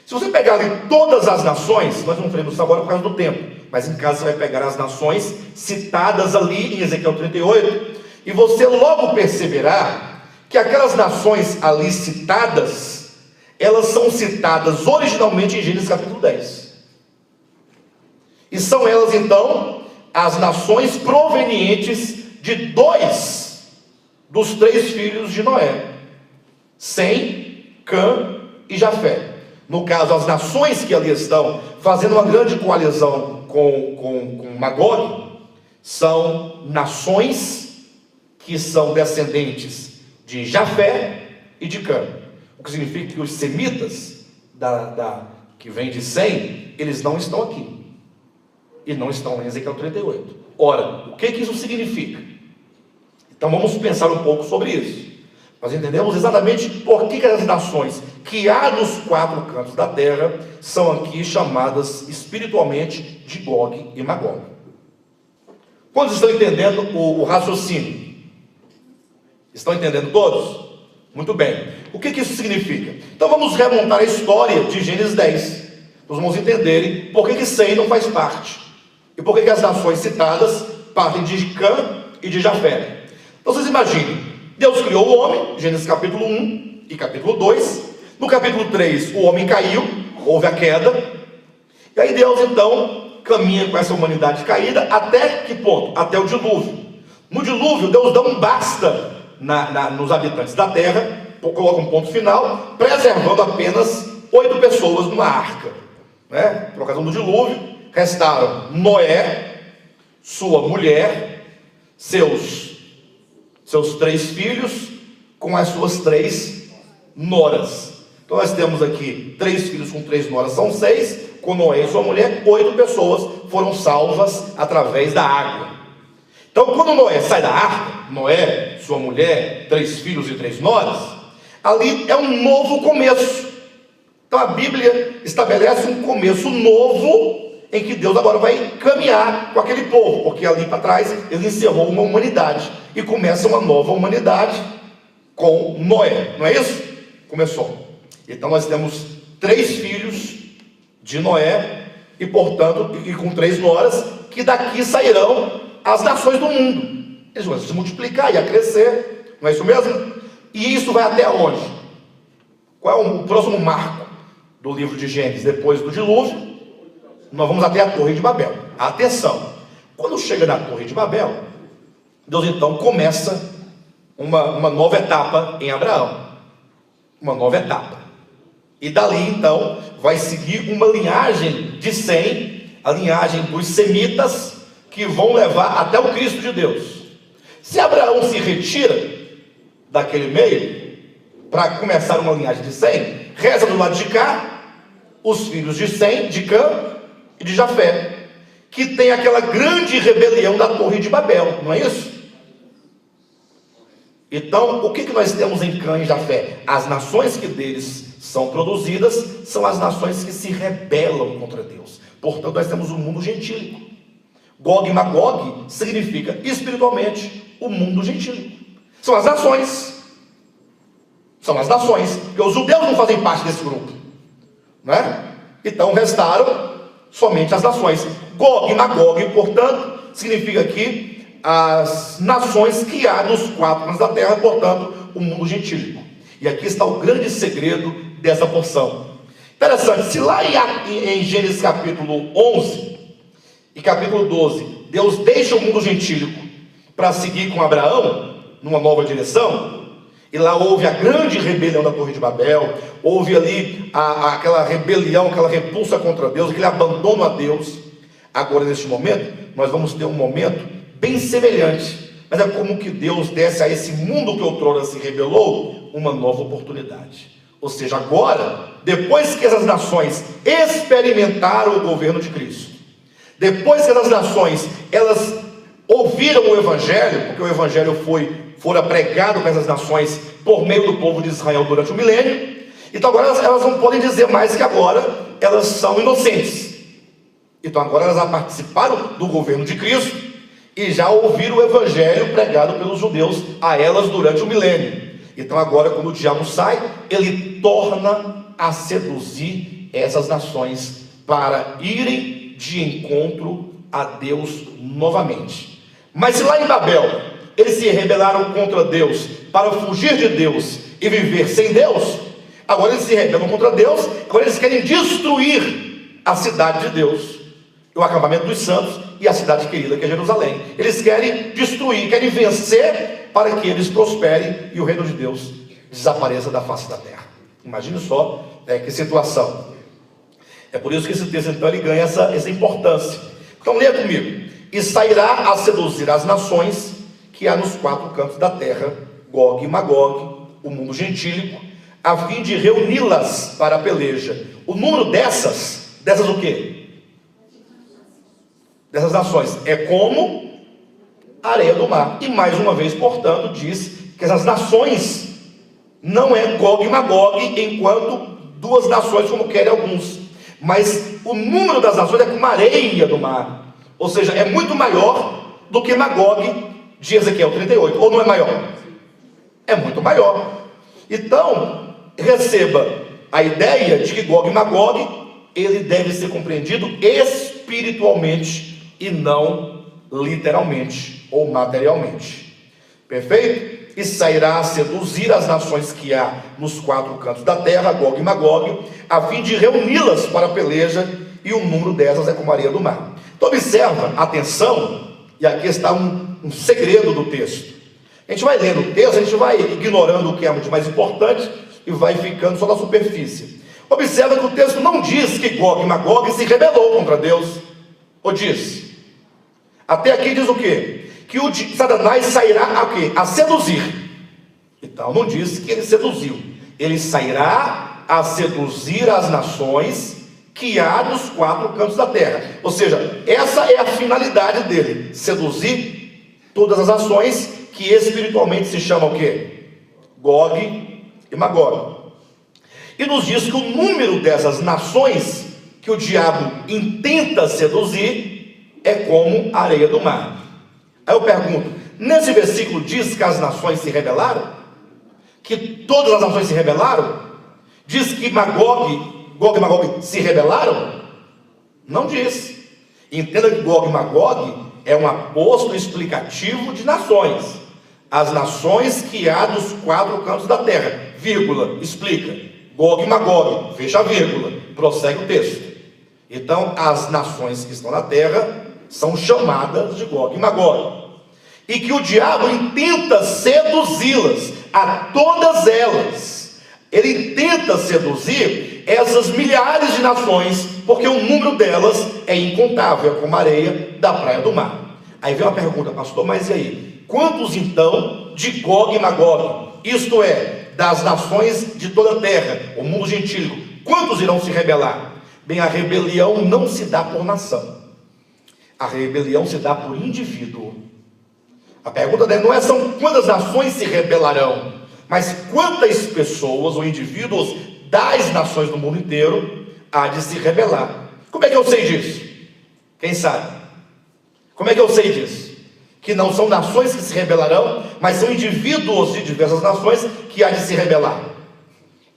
Se você pegar ali todas as nações, nós não faremos isso agora por causa do tempo, mas em casa você vai pegar as nações citadas ali em Ezequiel 38, e você logo perceberá que aquelas nações ali citadas, elas são citadas originalmente em Gênesis capítulo 10. E são elas então as nações provenientes de 2 dos 3 filhos de Noé, Sem, Cã e Jafé. No caso, as nações que ali estão fazendo uma grande coalizão com Magog são nações que são descendentes de Jafé e de Cã. O que significa que os semitas que vêm de Sem, eles não estão aqui. E não estão em Ezequiel 38. Ora, o que isso significa? Então vamos pensar um pouco sobre isso. Nós entendemos exatamente por que as nações que há nos 4 cantos da terra são aqui chamadas espiritualmente de Gog e Magog. Quantos estão entendendo o raciocínio? Estão entendendo todos? Muito bem. O que isso significa? Então vamos remontar a história de Gênesis 10. Nós vamos entender por que Sem não faz parte. E por que as nações citadas partem de Cã e de Jafé. Então vocês imaginem, Deus criou o homem, Gênesis capítulo 1 e capítulo 2. No capítulo 3 o homem caiu, houve a queda. E aí Deus então caminha com essa humanidade caída até que ponto? Até o dilúvio. No dilúvio Deus dá um basta nos habitantes da terra, coloca um ponto final, preservando apenas 8 pessoas numa arca, né? Por ocasião do dilúvio restaram Noé, sua mulher, seus 3 filhos, com as suas 3 noras. Então nós temos aqui 3 filhos com 3 noras, são 6, com Noé e sua mulher, 8 pessoas foram salvas através da água. Então quando Noé sai da arca, Noé, sua mulher, 3 filhos e 3 noras, ali é um novo começo. Então a Bíblia estabelece um começo novo, em que Deus agora vai caminhar com aquele povo, porque ali para trás ele encerrou uma humanidade, e começa uma nova humanidade com Noé, não é isso? Começou. Então nós temos 3 filhos de Noé, e portanto, e com 3 noras, que daqui sairão as nações do mundo. Eles vão se multiplicar e a crescer, não é isso mesmo? E isso vai até onde? Qual é o próximo marco do livro de Gênesis? Depois do dilúvio, nós vamos até a Torre de Babel. Atenção, quando chega na Torre de Babel, Deus então começa uma nova etapa em Abraão. Uma nova etapa. E dali então vai seguir uma linhagem de Sem, a linhagem dos semitas, que vão levar até o Cristo de Deus. Se Abraão se retira daquele meio, para começar uma linhagem de Sem, reza do lado de cá, os filhos de Sem, de Cã e de Jafé, que tem aquela grande rebelião da Torre de Babel, não é isso? Então, o que nós temos em Cã e Jafé? As nações que deles são produzidas, são as nações que se rebelam contra Deus. Portanto, nós temos um mundo gentílico. Gog e Magog significa, espiritualmente, o mundo gentílico. São as nações. São as nações, porque os judeus não fazem parte desse grupo, não é? Então, restaram somente as nações. Gog e Magog, portanto, significa aqui as nações que há nos 4 cantos da terra, portanto, o mundo gentílico. E aqui está o grande segredo dessa porção. Interessante, se lá em Gênesis capítulo 11 e capítulo 12, Deus deixa o mundo gentílico para seguir com Abraão numa nova direção, e lá houve a grande rebelião da Torre de Babel, houve ali aquela rebelião, aquela repulsa contra Deus, aquele abandono a Deus. Agora, neste momento, nós vamos ter um momento bem semelhante, mas é como que Deus desse a esse mundo que outrora se rebelou uma nova oportunidade. Ou seja, agora, depois que essas nações experimentaram o governo de Cristo, depois que essas nações elas ouviram o Evangelho, porque o Evangelho fora pregado para essas nações por meio do povo de Israel durante o milênio, então agora elas não podem dizer mais que agora elas são inocentes. Então agora elas já participaram do governo de Cristo e já ouviram o Evangelho pregado pelos judeus a elas durante o milênio. Então agora, quando o diabo sai, ele torna a seduzir essas nações para irem de encontro a Deus novamente. Mas se lá em Babel eles se rebelaram contra Deus para fugir de Deus e viver sem Deus, agora eles se rebelam contra Deus, agora eles querem destruir a cidade de Deus, o acampamento dos santos e a cidade querida que é Jerusalém. Eles querem destruir, querem vencer para que eles prosperem e o reino de Deus desapareça da face da terra. Imagine só que situação. É por isso que esse texto então ele ganha essa importância. Então leia comigo. E sairá a seduzir as nações que há nos 4 cantos da terra, Gog e Magog, o mundo gentílico, a fim de reuni-las para a peleja. O número dessas o quê? Dessas nações é como a areia do mar. E mais uma vez, portanto, diz que essas nações não é Gog e Magog, enquanto 2 nações, como querem alguns, mas o número das nações é como a areia do mar, ou seja, é muito maior do que Magog de Ezequiel 38, ou não é maior? É muito maior. Então, receba a ideia de que Gog e Magog, ele deve ser compreendido espiritualmente e não literalmente ou materialmente. Perfeito? E sairá a seduzir as nações que há nos 4 cantos da terra, Gog e Magog, a fim de reuni-las para a peleja, e o número dessas é como a areia do mar. Então observa, atenção, e aqui está um segredo do texto. A gente vai lendo o texto, a gente vai ignorando o que é muito mais importante e vai ficando só na superfície. Observa que o texto não diz que Gog e Magog se rebelou contra Deus, ou diz? Até aqui diz o quê? Que o Satanás sairá a quê? A seduzir. Então não diz que ele seduziu. Ele sairá a seduzir as nações que há nos 4 cantos da terra. Ou seja, essa é a finalidade dele: seduzir todas as nações que espiritualmente se chamam o quê? Gog e Magog. e nos diz que o número dessas nações que o diabo intenta seduzir é como a areia do mar. Aí eu pergunto, nesse versículo diz que as nações se rebelaram? Que todas as nações se rebelaram? Diz que Gog e Magog se rebelaram? Não diz. Entenda que Gog e Magog é um aposto explicativo de nações. As nações que há dos 4 cantos da terra, vírgula, explica. Gog e Magog, fecha a vírgula, prossegue o texto. Então, as nações que estão na terra são chamadas de Gog e Magog. E que o diabo intenta seduzi-las, a todas elas. Ele tenta seduzir essas milhares de nações, porque o número delas é incontável, é como a areia da praia do mar. Aí vem uma pergunta, pastor, mas e aí? Quantos então de Gog e Magog, isto é, das nações de toda a terra, o mundo gentílico, quantos irão se rebelar? Bem, a rebelião não se dá por nação, a rebelião se dá por indivíduo. A pergunta dele não é são quantas nações se rebelarão, mas quantas pessoas ou indivíduos das nações do mundo inteiro há de se rebelar. Como é que eu sei disso? Quem sabe? Como é que eu sei disso? Que não são nações que se rebelarão, mas são indivíduos de diversas nações que há de se rebelar.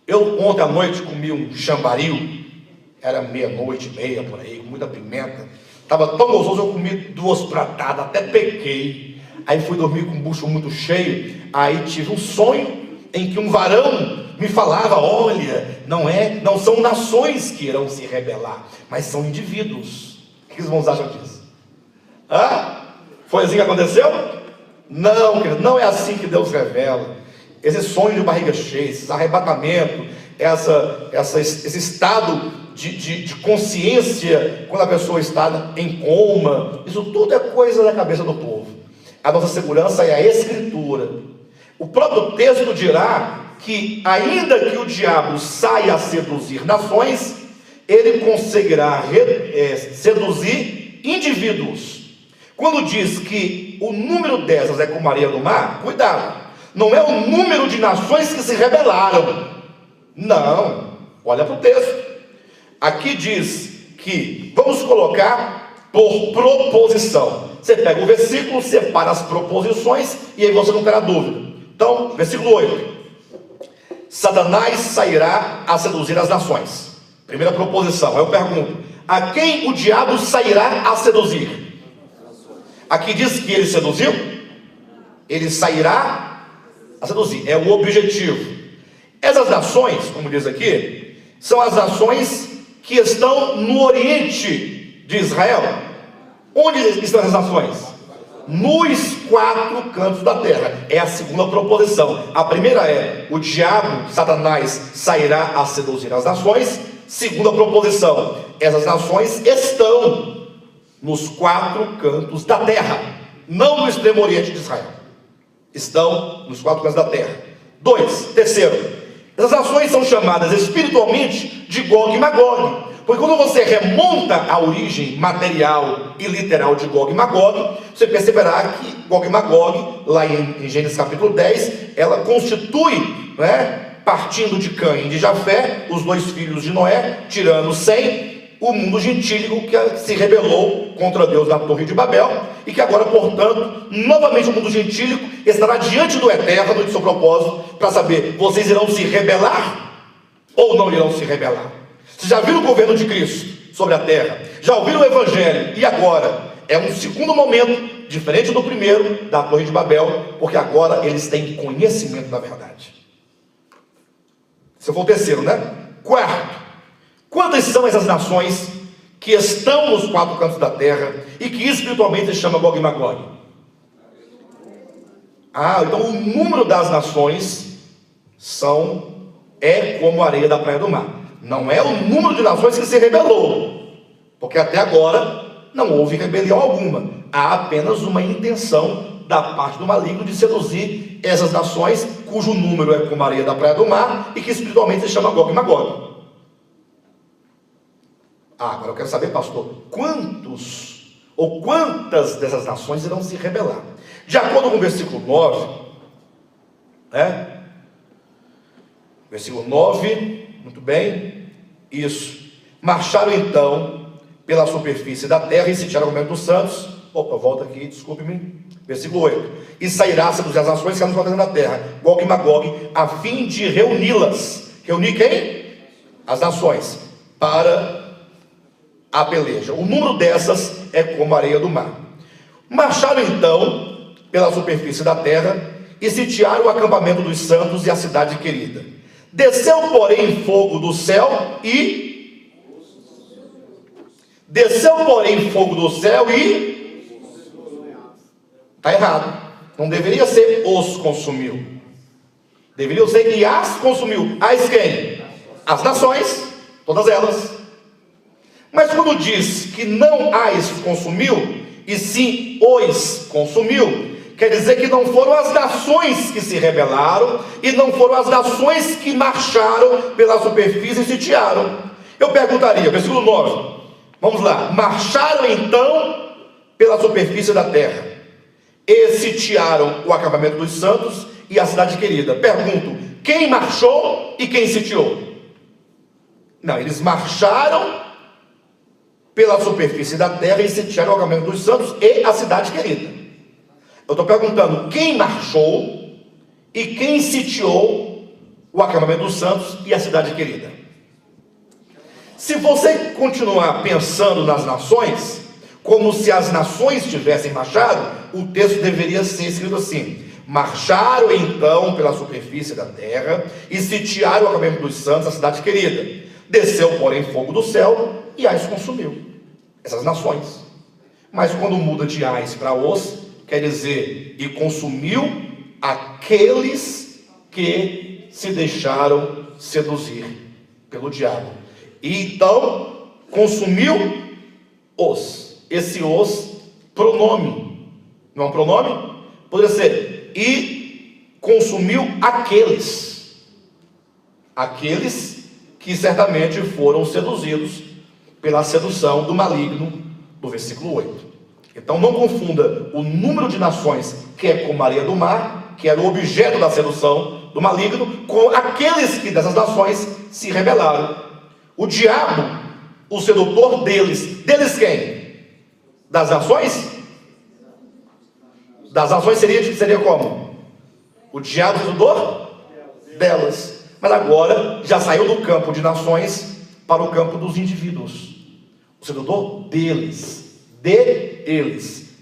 Eu ontem à noite comi um chambaril, era 00:30 por aí, com muita pimenta, estava tão gostoso, eu comi 2 pratadas, até pequei. Aí fui dormir com o bucho muito cheio. Aí tive um sonho em que um varão me falava: olha, não são nações que irão se rebelar, mas são indivíduos. O que os irmãos acham disso? Foi assim que aconteceu? Não, querido, não é assim que Deus revela. Esse sonho de barriga cheia, esse arrebatamento, esse estado de consciência, quando a pessoa está em coma, isso tudo é coisa da cabeça do povo. A nossa segurança é a Escritura. O próprio texto dirá que, ainda que o diabo saia a seduzir nações, ele conseguirá seduzir indivíduos. Quando diz que o número dessas é como a areia do mar, cuidado, não é o número de nações que se rebelaram. Não, olha para o texto. Aqui diz que, vamos colocar por proposição. Você pega o versículo, separa as proposições e aí você não terá dúvida. Então, versículo 8: Satanás sairá a seduzir as nações. Primeira proposição. Eu pergunto: a quem o diabo sairá a seduzir? Aqui diz que ele seduziu? Ele sairá a seduzir, é o objetivo. Essas nações, como diz aqui, são as nações que estão no oriente de Israel. Onde estão essas nações? Nos 4 cantos da terra. É a segunda proposição. A primeira é: o diabo, Satanás, sairá a seduzir as nações. Segunda proposição: essas nações estão nos 4 cantos da terra, não no extremo oriente de Israel. Estão nos 4 cantos da terra. 2, terceiro, essas nações são chamadas espiritualmente de Gog e Magog, porque quando você remonta a origem material e literal de Gog e Magog, você perceberá que Gog e Magog, lá em Gênesis capítulo 10, ela constitui, partindo de Cã e de Jafé, os 2 filhos de Noé, tirando Sem, o mundo gentílico que se rebelou contra Deus na Torre de Babel, e que agora, portanto, novamente o mundo gentílico estará diante do Eterno, de seu propósito, para saber: vocês irão se rebelar ou não irão se rebelar? Vocês já viram o governo de Cristo sobre a terra? Já ouviram o Evangelho? E agora? É um segundo momento, diferente do primeiro, da Torre de Babel, porque agora eles têm conhecimento da verdade. Esse foi o terceiro, Quarto: quantas são essas nações que estão nos 4 cantos da terra e que espiritualmente se chama Gog e Magog? Então o número das nações é como a areia da praia do mar. Não é o número de nações que se rebelou, porque até agora não houve rebelião alguma. Há apenas uma intenção da parte do maligno de seduzir essas nações, cujo número é como a areia da praia do mar e que espiritualmente se chama Gog e Magog. Agora eu quero saber, pastor, quantos ou quantas dessas nações irão se rebelar? De acordo com o versículo 9, versículo 9, Muito bem. Isso. Marcharam então pela superfície da terra e sitiaram o acampamento dos santos. Opa, volta aqui, desculpe-me. Versículo 8. E sairá sobre as nações que estão na terra, Gog e Magog, a fim de reuni-las. Reunir quem? As nações, para a peleja. O número dessas é como a areia do mar. Marcharam então pela superfície da terra e sitiaram o acampamento dos santos e a cidade querida. Desceu, porém, fogo do céu e... Está errado. Não deveria ser os consumiu. Deveria ser que as consumiu. As quem? As nações, todas elas. Mas quando diz que não as consumiu, e sim os consumiu, quer dizer que não foram as nações que se rebelaram, e não foram as nações que marcharam pela superfície e sitiaram. Eu perguntaria, versículo 9, vamos lá. Marcharam então pela superfície da terra e sitiaram o acampamento dos santos e a cidade querida. Pergunto, quem marchou e quem sitiou? Não, eles marcharam pela superfície da terra e sitiaram o acampamento dos santos e a cidade querida. Eu estou perguntando, quem marchou e quem sitiou o acampamento dos santos e a cidade querida? Se você continuar pensando nas nações, como se as nações tivessem marchado, o texto deveria ser escrito assim: marcharam então pela superfície da terra e sitiaram o acampamento dos santos, a cidade querida. Desceu, porém, fogo do céu e as consumiu. Essas nações. Mas quando muda de as para os, quer dizer, e consumiu aqueles que se deixaram seduzir pelo diabo. E então consumiu os. Esse os, pronome. Não é um pronome? Poderia ser, e consumiu aqueles. Aqueles que certamente foram seduzidos pela sedução do maligno, do versículo 8. Então não confunda o número de nações, que é como a areia do mar, que era o objeto da sedução do maligno, com aqueles que dessas nações se rebelaram. O diabo, o sedutor deles quem? Das nações? Das nações seria como? O diabo sedutor delas. Mas agora já saiu do campo de nações para o campo dos indivíduos. O sedutor deles,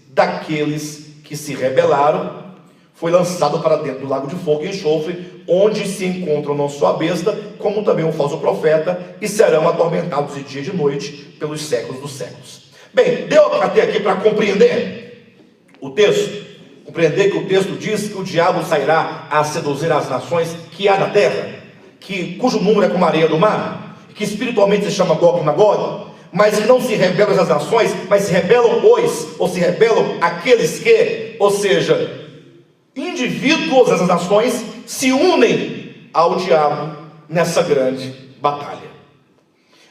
daqueles que se rebelaram, foi lançado para dentro do lago de fogo e enxofre, onde se encontram não só a besta, como também o falso profeta, e serão atormentados de dia e de noite pelos séculos dos séculos. Bem, deu até aqui para compreender o texto? Compreender que o texto diz que o diabo sairá a seduzir as nações que há na terra, cujo número é como a areia do mar, que espiritualmente se chama Gog e Magog, mas que não se rebelam essas nações, mas se rebelam ou se rebelam aqueles que, ou seja, indivíduos dessas nações se unem ao diabo nessa grande batalha.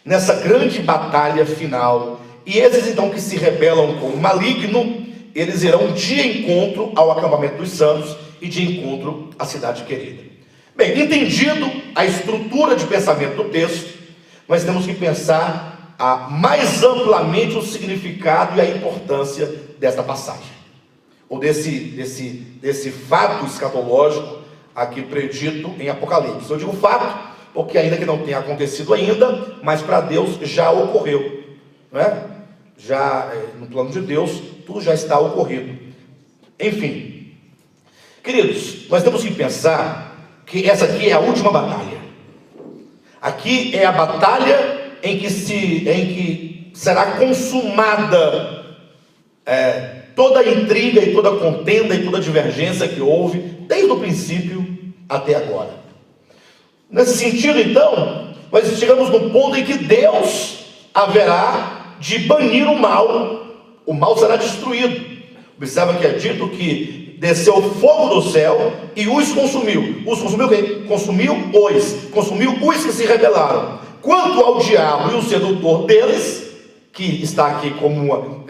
Nessa grande batalha final. E esses então que se rebelam com o maligno, eles irão de encontro ao acampamento dos santos e de encontro à cidade querida. Bem, entendido a estrutura de pensamento do texto, nós temos que pensar mais amplamente o significado e a importância desta passagem, ou desse fato escatológico aqui predito em Apocalipse. Eu digo fato porque ainda que não tenha acontecido ainda, mas para Deus já ocorreu, não é? Já no plano de Deus tudo já está ocorrido. Enfim, queridos, nós temos que pensar que essa aqui é a última batalha. Aqui é a batalha em que será consumada toda a intriga e toda a contenda e toda a divergência que houve desde o princípio até agora. Nesse sentido, então, nós chegamos no ponto em que Deus haverá de banir o mal será destruído. Observa que é dito que desceu fogo do céu e os consumiu. Os consumiu quem? Consumiu os que se rebelaram. Quanto ao diabo e o sedutor deles, que está aqui como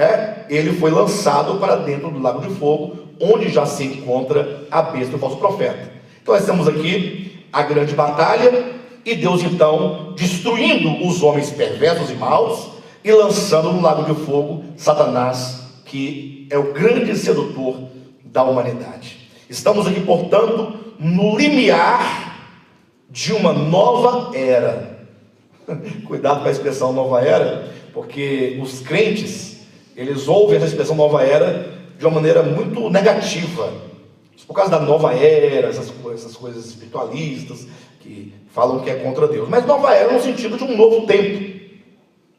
ele foi lançado para dentro do lago de fogo, onde já se encontra a besta do falso profeta. Então nós temos aqui a grande batalha, e Deus então destruindo os homens perversos e maus e lançando no lago de fogo Satanás, que é o grande sedutor da humanidade. Estamos aqui, portanto, no limiar de uma nova era. Cuidado com a expressão nova era, porque os crentes, eles ouvem essa expressão nova era de uma maneira muito negativa, por causa da nova era, essas coisas espiritualistas que falam que é contra Deus. Mas nova era no sentido de um novo tempo,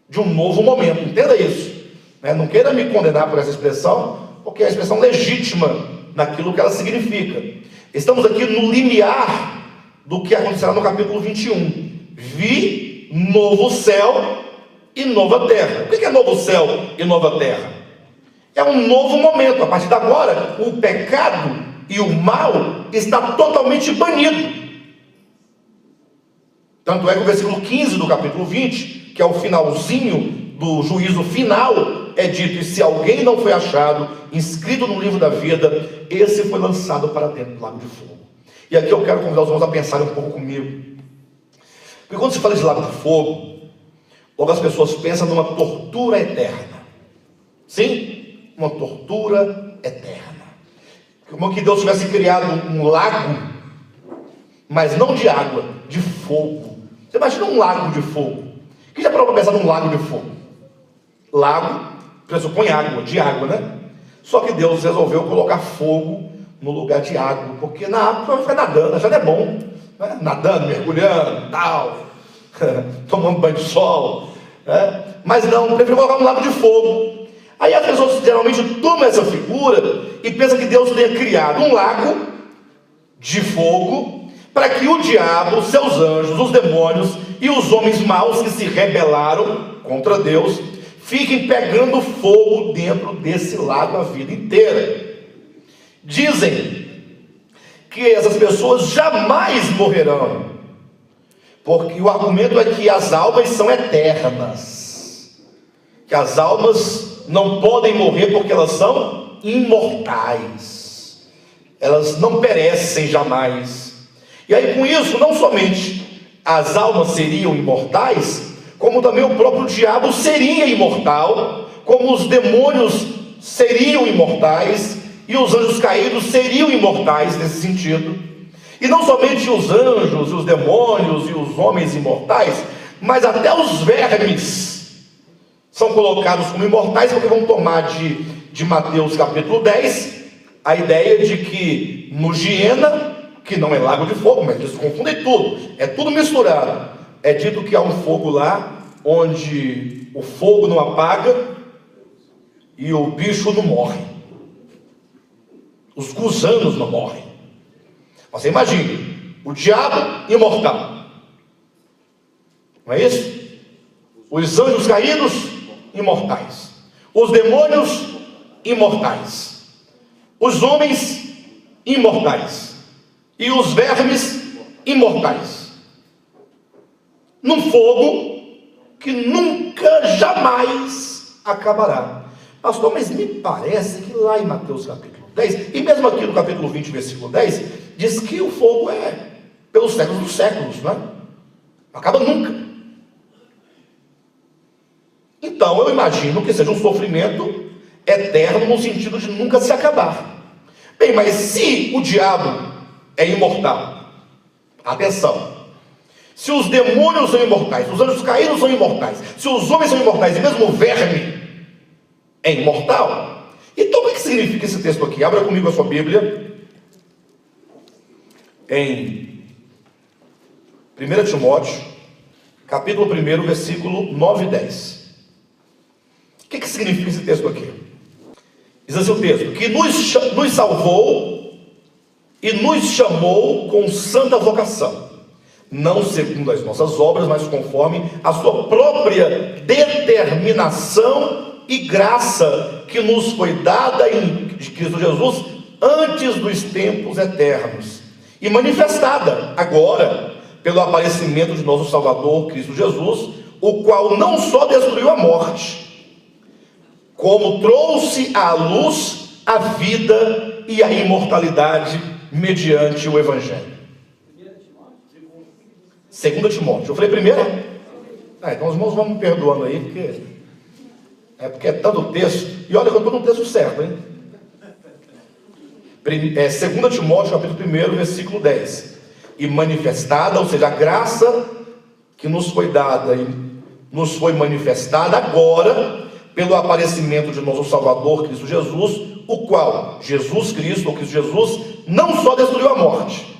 de um novo momento, entenda isso, né? Não queira me condenar por essa expressão, porque é a expressão legítima naquilo que ela significa. Estamos aqui no limiar do que acontecerá no capítulo 21. Vi novo céu e nova terra. O que é novo céu e nova terra? É um novo momento. A partir de agora, o pecado e o mal está totalmente banido. Tanto é que o versículo 15 do capítulo 20, que é o finalzinho do juízo final, é dito: e se alguém não foi achado inscrito no livro da vida, esse foi lançado para dentro do lago de fogo. E aqui eu quero convidar os irmãos a pensarem um pouco comigo, porque quando se fala de lago de fogo, logo as pessoas pensam numa tortura eterna. Sim, uma tortura eterna, como que Deus tivesse criado um lago, mas não de água, de fogo. Você imagina um lago de fogo? Quem já parou para pensar num lago de fogo? Lago pressupõe água, de água, né? Só que Deus resolveu colocar fogo no lugar de água, porque na água vai ficar nadando, já não é bom, né? Nadando, mergulhando, tal, tomando banho de sol, né? Mas não, preferiu colocar um lago de fogo. Aí as pessoas geralmente tomam essa figura e pensam que Deus tenha criado um lago de fogo para que o diabo, seus anjos, os demônios e os homens maus que se rebelaram contra Deus fiquem pegando fogo dentro desse lago a vida inteira. Dizem que essas pessoas jamais morrerão, porque o argumento é que as almas são eternas, que as almas não podem morrer porque elas são imortais, elas não perecem jamais. E aí, com isso, não somente as almas seriam imortais, como também o próprio diabo seria imortal, como os demônios seriam imortais, e os anjos caídos seriam imortais nesse sentido. E não somente os anjos, os demônios e os homens imortais, mas até os vermes são colocados como imortais, porque vão tomar de Mateus capítulo 10, a ideia de que no Giena, que não é lago de fogo, mas eles confundem tudo, é tudo misturado. É dito que há um fogo lá, onde o fogo não apaga e o bicho não morre, os gusanos não morrem. Você imagine, o diabo imortal, não é isso? Os anjos caídos, imortais. Os demônios, imortais. Os homens, imortais. E os vermes, imortais. Num fogo que nunca, jamais acabará. Pastor, mas me parece que lá em Mateus capítulo 10, e mesmo aqui no capítulo 20, versículo 10, diz que o fogo é pelos séculos dos séculos, não é? Não acaba nunca. Então eu imagino que seja um sofrimento eterno no sentido de nunca se acabar. Bem, mas se o diabo é imortal, atenção, se os demônios são imortais, os anjos caídos são imortais, se os homens são imortais e mesmo o verme é imortal, então o que significa esse texto aqui? Abra comigo a sua Bíblia em 1 Timóteo capítulo 1, versículo 9 e 10. O que significa esse texto aqui? Diz assim o texto: que nos salvou e nos chamou com santa vocação, não segundo as nossas obras, mas conforme a sua própria determinação e graça que nos foi dada em Cristo Jesus antes dos tempos eternos, e manifestada agora pelo aparecimento de nosso Salvador Cristo Jesus, o qual não só destruiu a morte, como trouxe à luz a vida e a imortalidade mediante o Evangelho. 2 Timóteo. Eu falei primeiro? Então os irmãos vão me perdoando aí, porque é tanto texto. E olha que eu estou no texto certo, hein? 2 Timóteo, capítulo 1, versículo 10. E manifestada, ou seja, a graça que nos foi dada e nos foi manifestada agora, pelo aparecimento de nosso Salvador, Cristo Jesus, o qual, Jesus Cristo, ou Cristo Jesus, não só destruiu a morte.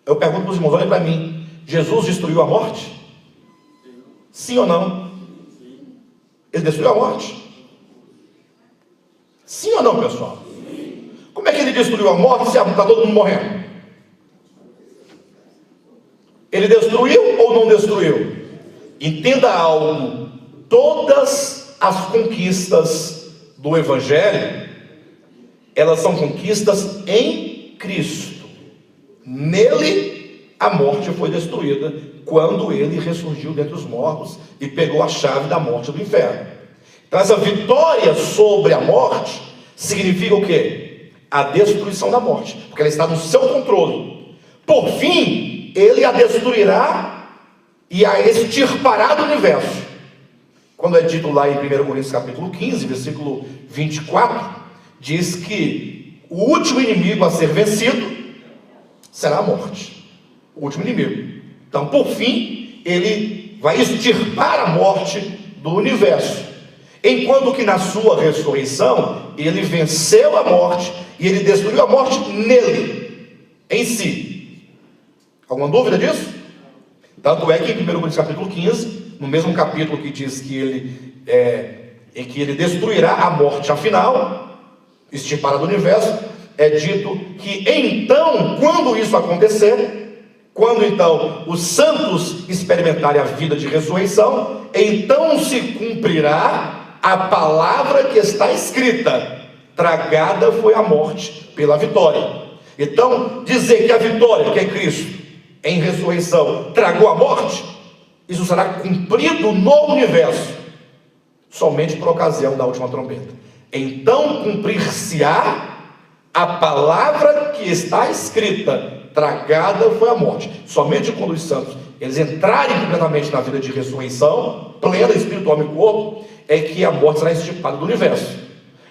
Eu pergunto para os irmãos, olhem para mim, Jesus destruiu a morte? Sim ou não? Ele destruiu a morte? Sim ou não, pessoal? Como é que ele destruiu a morte se está todo mundo morrendo? Ele destruiu ou não destruiu? Entenda algo: todas as conquistas do Evangelho, elas são conquistas em Cristo. Nele a morte foi destruída, quando ele ressurgiu dentre os mortos e pegou a chave da morte do inferno. Então essa vitória sobre a morte significa o quê? A destruição da morte, porque ela está no seu controle. Por fim, ele a destruirá e a extirpará do universo. Quando é dito lá em 1 Coríntios capítulo 15, versículo 24, diz que o último inimigo a ser vencido será a morte. O último inimigo. Então, por fim, ele vai extirpar a morte do universo. Enquanto que na sua ressurreição, ele venceu a morte e ele destruiu a morte nele, em si. Alguma dúvida disso? Tanto é que em 1 Coríntios capítulo 15, no mesmo capítulo que diz que ele destruirá a morte afinal, extirpará do universo, é dito que então, quando isso acontecer, quando então os santos experimentarem a vida de ressurreição, então se cumprirá a palavra que está escrita: tragada foi a morte pela vitória. Então, dizer que a vitória, que é Cristo, em ressurreição, tragou a morte, isso será cumprido no universo, somente por ocasião da última trombeta. Então cumprir-se-á a palavra que está escrita: tragada foi a morte. Somente quando os santos eles entrarem completamente na vida de ressurreição, plena, espírito, alma e corpo, é que a morte será extirpada do universo.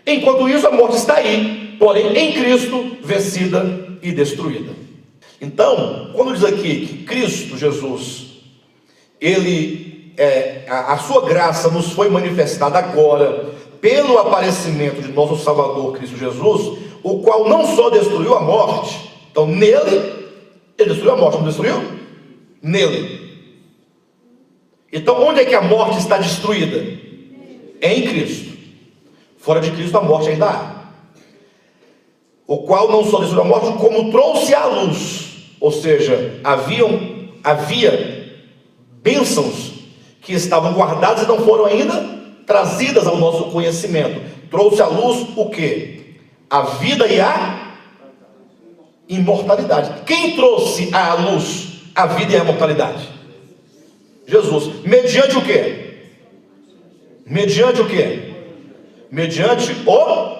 Enquanto isso, a morte está aí, porém em Cristo, vencida e destruída. Então, quando diz aqui que Cristo Jesus, a sua graça nos foi manifestada agora, pelo aparecimento de nosso Salvador Cristo Jesus, o qual não só destruiu a morte, então nele, ele destruiu a morte, não destruiu? Nele. Então onde é que a morte está destruída? Em Cristo. Fora de Cristo a morte ainda há. O qual não só destruiu a morte, como trouxe à luz. Ou seja, havia bênçãos que estavam guardadas e não foram ainda trazidas ao nosso conhecimento. Trouxe à luz o quê? A vida e a imortalidade. Quem trouxe à luz a vida e a imortalidade? Jesus. Mediante o quê? Mediante o quê? Mediante o...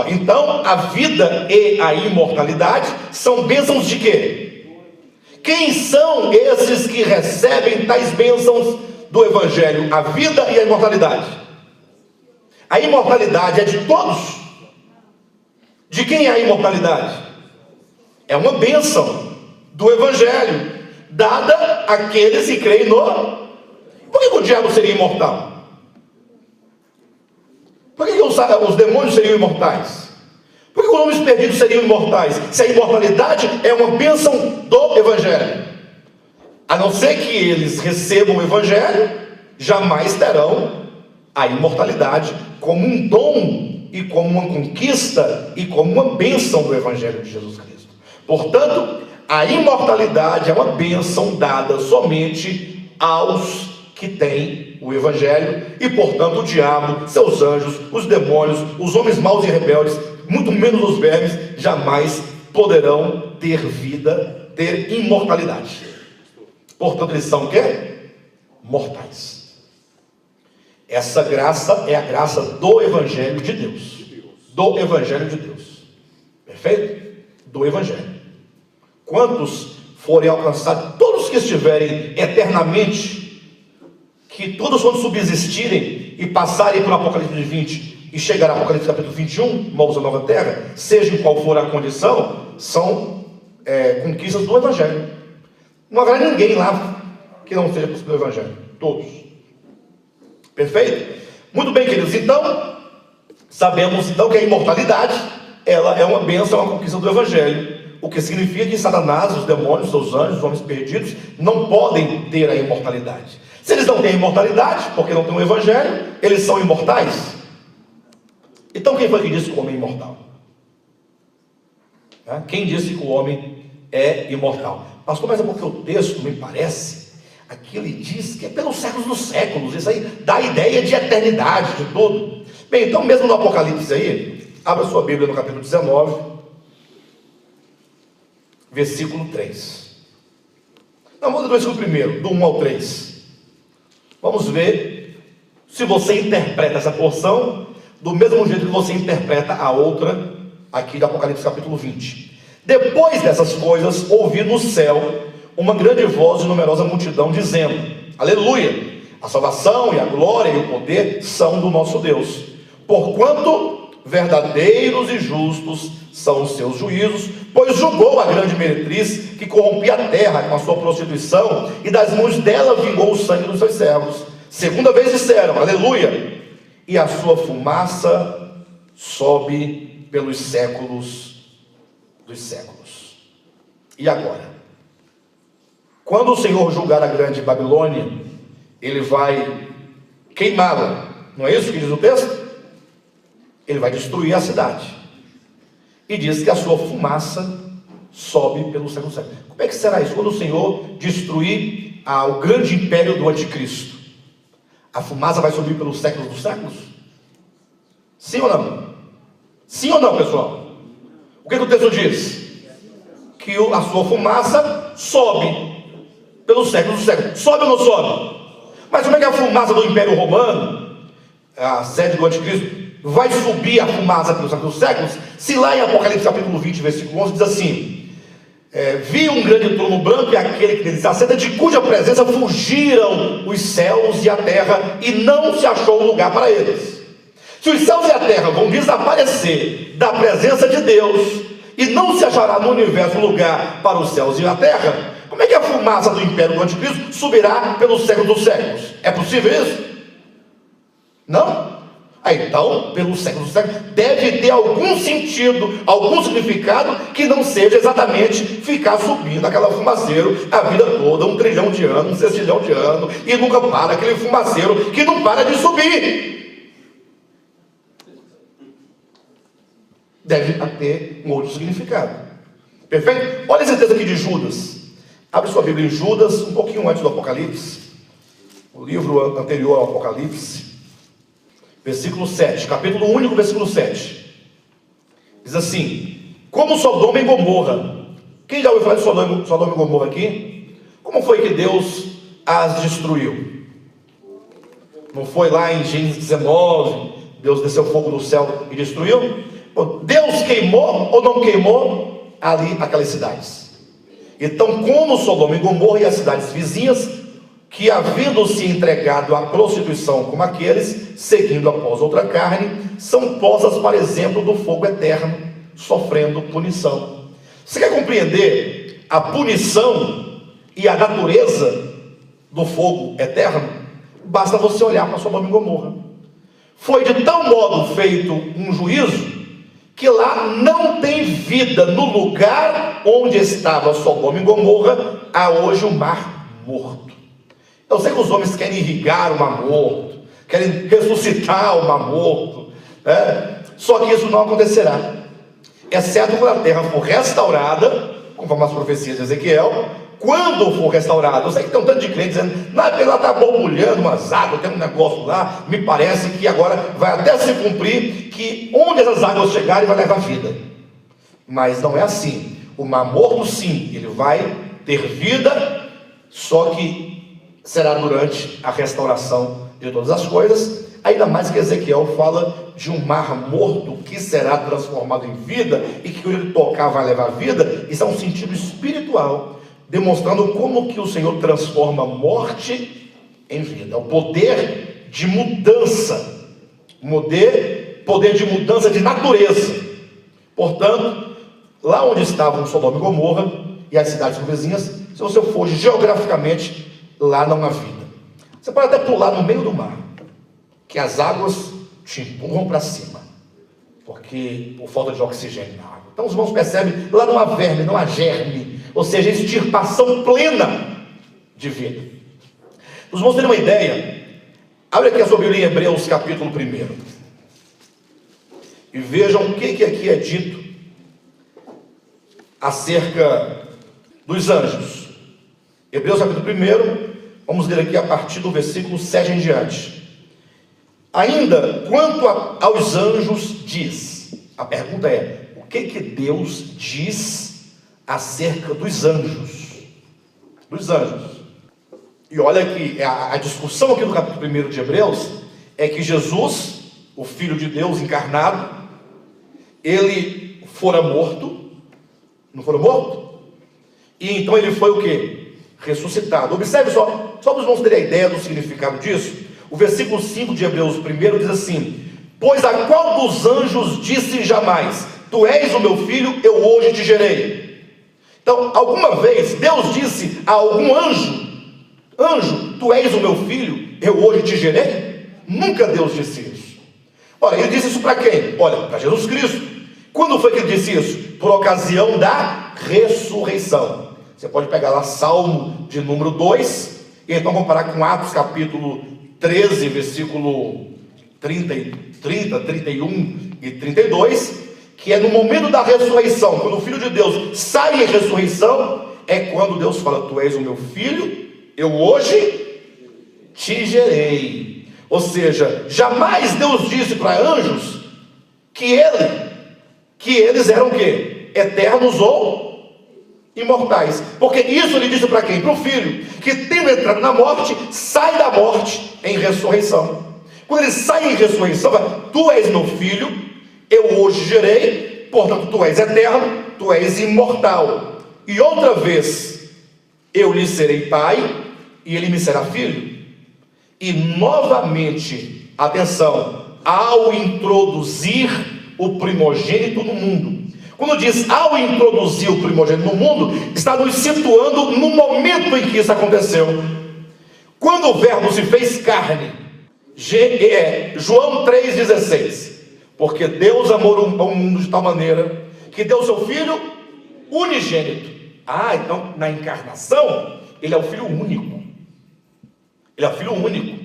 então a vida e a imortalidade são bênçãos de quê? Quem são esses que recebem tais bênçãos do Evangelho? A vida e a imortalidade. A imortalidade é de todos. De quem é a imortalidade? É uma bênção do Evangelho, dada àqueles que creem no... Por que o diabo seria imortal? Por que os demônios seriam imortais? Por que os homens perdidos seriam imortais? Se a imortalidade é uma bênção do Evangelho. A não ser que eles recebam o Evangelho, jamais terão a imortalidade como um dom e como uma conquista e como uma bênção do Evangelho de Jesus Cristo. Portanto, a imortalidade é uma bênção dada somente aos que têm o Evangelho, e portanto o diabo, seus anjos, os demônios, os homens maus e rebeldes, muito menos os vermes, jamais poderão ter vida, ter imortalidade. Portanto, eles são o quê? Mortais. Essa graça é a graça do Evangelho de Deus. Do Evangelho de Deus. Perfeito? Do Evangelho. Quantos forem alcançados, todos todos que estiverem eternamente, que todos quando subsistirem e passarem por Apocalipse 20 e chegar a Apocalipse capítulo 21, uma nova terra, seja em qual for a condição, são conquistas do Evangelho. Não haverá ninguém lá que não seja do Evangelho. Todos. Perfeito? Muito bem, queridos. Então, sabemos então que a imortalidade, ela é uma bênção, é uma conquista do Evangelho. O que significa que Satanás, os demônios, os anjos, os homens perdidos, não podem ter a imortalidade. Se eles não têm a imortalidade, porque não têm o Evangelho, eles são imortais. Então quem foi que disse que o homem é imortal? Quem disse que o homem é imortal? Pastor, mas é porque o texto me parece, aqui ele diz que é pelos séculos dos séculos. Isso aí dá a ideia de eternidade, de tudo. Bem, então mesmo no Apocalipse aí, abra sua Bíblia no capítulo 19, versículo 3. Não, vamos ler o versículo primeiro, do 1 ao 3. Vamos ver se você interpreta essa porção do mesmo jeito que você interpreta a outra aqui de Apocalipse capítulo 20. Depois dessas coisas, ouvi no céu uma grande voz de numerosa multidão dizendo: aleluia, a salvação e a glória e o poder são do nosso Deus, porquanto verdadeiros e justos são os seus juízos, pois julgou a grande meretriz que corrompia a terra com a sua prostituição, e das mãos dela vingou o sangue dos seus servos. Segunda vez disseram: aleluia, e a sua fumaça sobe pelos séculos dos séculos. E agora? Quando o Senhor julgar a grande Babilônia, Ele vai queimá-la. Não é isso que diz o texto? Ele vai destruir a cidade. E diz que a sua fumaça sobe pelos séculos dos séculos. Como é que será isso? Quando o Senhor destruir o grande império do anticristo, a fumaça vai subir pelos séculos dos séculos? Sim ou não? Sim ou não, pessoal? O que o texto diz? Que a sua fumaça sobe pelos séculos dos séculos. Sobe ou não sobe? Mas como é que a fumaça do Império Romano, a sede do anticristo, vai subir a fumaça pelos séculos dos séculos? Se lá em Apocalipse capítulo 20, versículo 11, diz assim: vi um grande trono branco e aquele que nele se assenta, de cuja presença fugiram os céus e a terra, e não se achou lugar para eles. Se os céus e a terra vão desaparecer da presença de Deus, e não se achará no universo lugar para os céus e a terra, como é que a fumaça do império do anticristo subirá pelos séculos dos séculos? É possível isso? Não? Então, pelos séculos dos séculos, deve ter algum sentido, algum significado, que não seja exatamente ficar subindo aquela fumaceiro a vida toda, 1 trilhão de anos, 1 sextilhão de anos, e nunca para aquele fumaceiro que não para de subir. Deve ter um outro significado. Perfeito? Olha esse texto aqui de Judas. Abre sua Bíblia em Judas, um pouquinho antes do Apocalipse, o livro anterior ao Apocalipse, versículo 7, capítulo único, versículo 7. Diz assim: como Sodoma e Gomorra. Quem já ouviu falar de Sodoma e Gomorra aqui? Como foi que Deus as destruiu? Não foi lá em Gênesis 19, Deus desceu fogo do céu e destruiu? Deus queimou ou não queimou ali aquelas cidades? Então, como Sodoma e Gomorra e as cidades vizinhas, que havendo-se entregado à prostituição como aqueles, seguindo após outra carne, são postas para exemplo do fogo eterno, sofrendo punição. Você quer compreender a punição e a natureza do fogo eterno? Basta você olhar para Sodoma e Gomorra. Foi de tal modo feito um juízo, que lá não tem vida. No lugar onde estava Sodoma e Gomorra, há hoje o mar morto. Eu sei que os homens querem irrigar o mar morto, querem ressuscitar o mar morto, só que isso não acontecerá, exceto quando a terra for restaurada, conforme as profecias de Ezequiel. Quando for restaurada, eu sei que tem um tanto de crentes dizendo: lá está borbulhando umas águas, tem um negócio lá, me parece que agora vai até se cumprir, que onde essas águas chegarem vai levar vida. Mas não é assim. O mar morto, sim, ele vai ter vida, só que será durante a restauração de todas as coisas. Ainda mais que Ezequiel fala de um mar morto que será transformado em vida, e que quando ele tocar vai levar vida. Isso é um sentido espiritual, demonstrando como que o Senhor transforma a morte em vida. É o poder de mudança, poder de mudança de natureza. Portanto, lá onde estavam Sodoma e Gomorra e as cidades vizinhas, se você for geograficamente, lá não há vida. Você pode até pular no meio do mar, que as águas te empurram para cima, porque por falta de oxigênio na água. Então os irmãos percebem, lá não há verme, não há germe, ou seja, extirpação plena de vida. Os irmãos terem uma ideia, abre aqui a sua Bíblia em Hebreus capítulo 1, e vejam o que aqui é dito acerca dos anjos. Hebreus capítulo 1, vamos ler aqui a partir do versículo 7 em diante. Ainda quanto aos anjos diz, a pergunta é, o que Deus diz acerca dos anjos? Dos anjos. E olha que a discussão aqui no capítulo 1 de Hebreus é que Jesus, o Filho de Deus encarnado, ele fora morto, não fora morto? E então ele foi o quê? Ressuscitado. Observe só para os irmãos terem a ideia do significado disso. O versículo 5 de Hebreus 1 diz assim: pois a qual dos anjos disse jamais, tu és o meu filho, eu hoje te gerei? Então, alguma vez Deus disse a algum anjo, tu és o meu filho, eu hoje te gerei? Nunca Deus disse isso. Ora, ele disse isso para quem? Olha, para Jesus Cristo. Quando foi que ele disse isso? Por ocasião da ressurreição. Você pode pegar lá Salmo de número 2, e então comparar com Atos capítulo 13, versículo 30, 31 e 32, que é no momento da ressurreição, quando o Filho de Deus sai em ressurreição, é quando Deus fala, tu és o meu filho, eu hoje te gerei. Ou seja, jamais Deus disse para anjos que eles eram o quê? Eternos ou imortais. Porque isso ele disse para quem? Para o Filho, que tendo entrado na morte, sai da morte em ressurreição. Quando ele sai em ressurreição, tu és meu filho, eu hoje gerei, portanto tu és eterno, tu és imortal. E outra vez, eu lhe serei pai, e ele me será filho. E novamente, atenção, ao introduzir o primogênito no mundo. Quando diz ao introduzir o primogênito no mundo, está nos situando no momento em que isso aconteceu. Quando o verbo se fez carne, João 3,16, porque Deus amou o mundo de tal maneira que deu seu filho unigênito. Então na encarnação ele é o filho único. Ele é o filho único.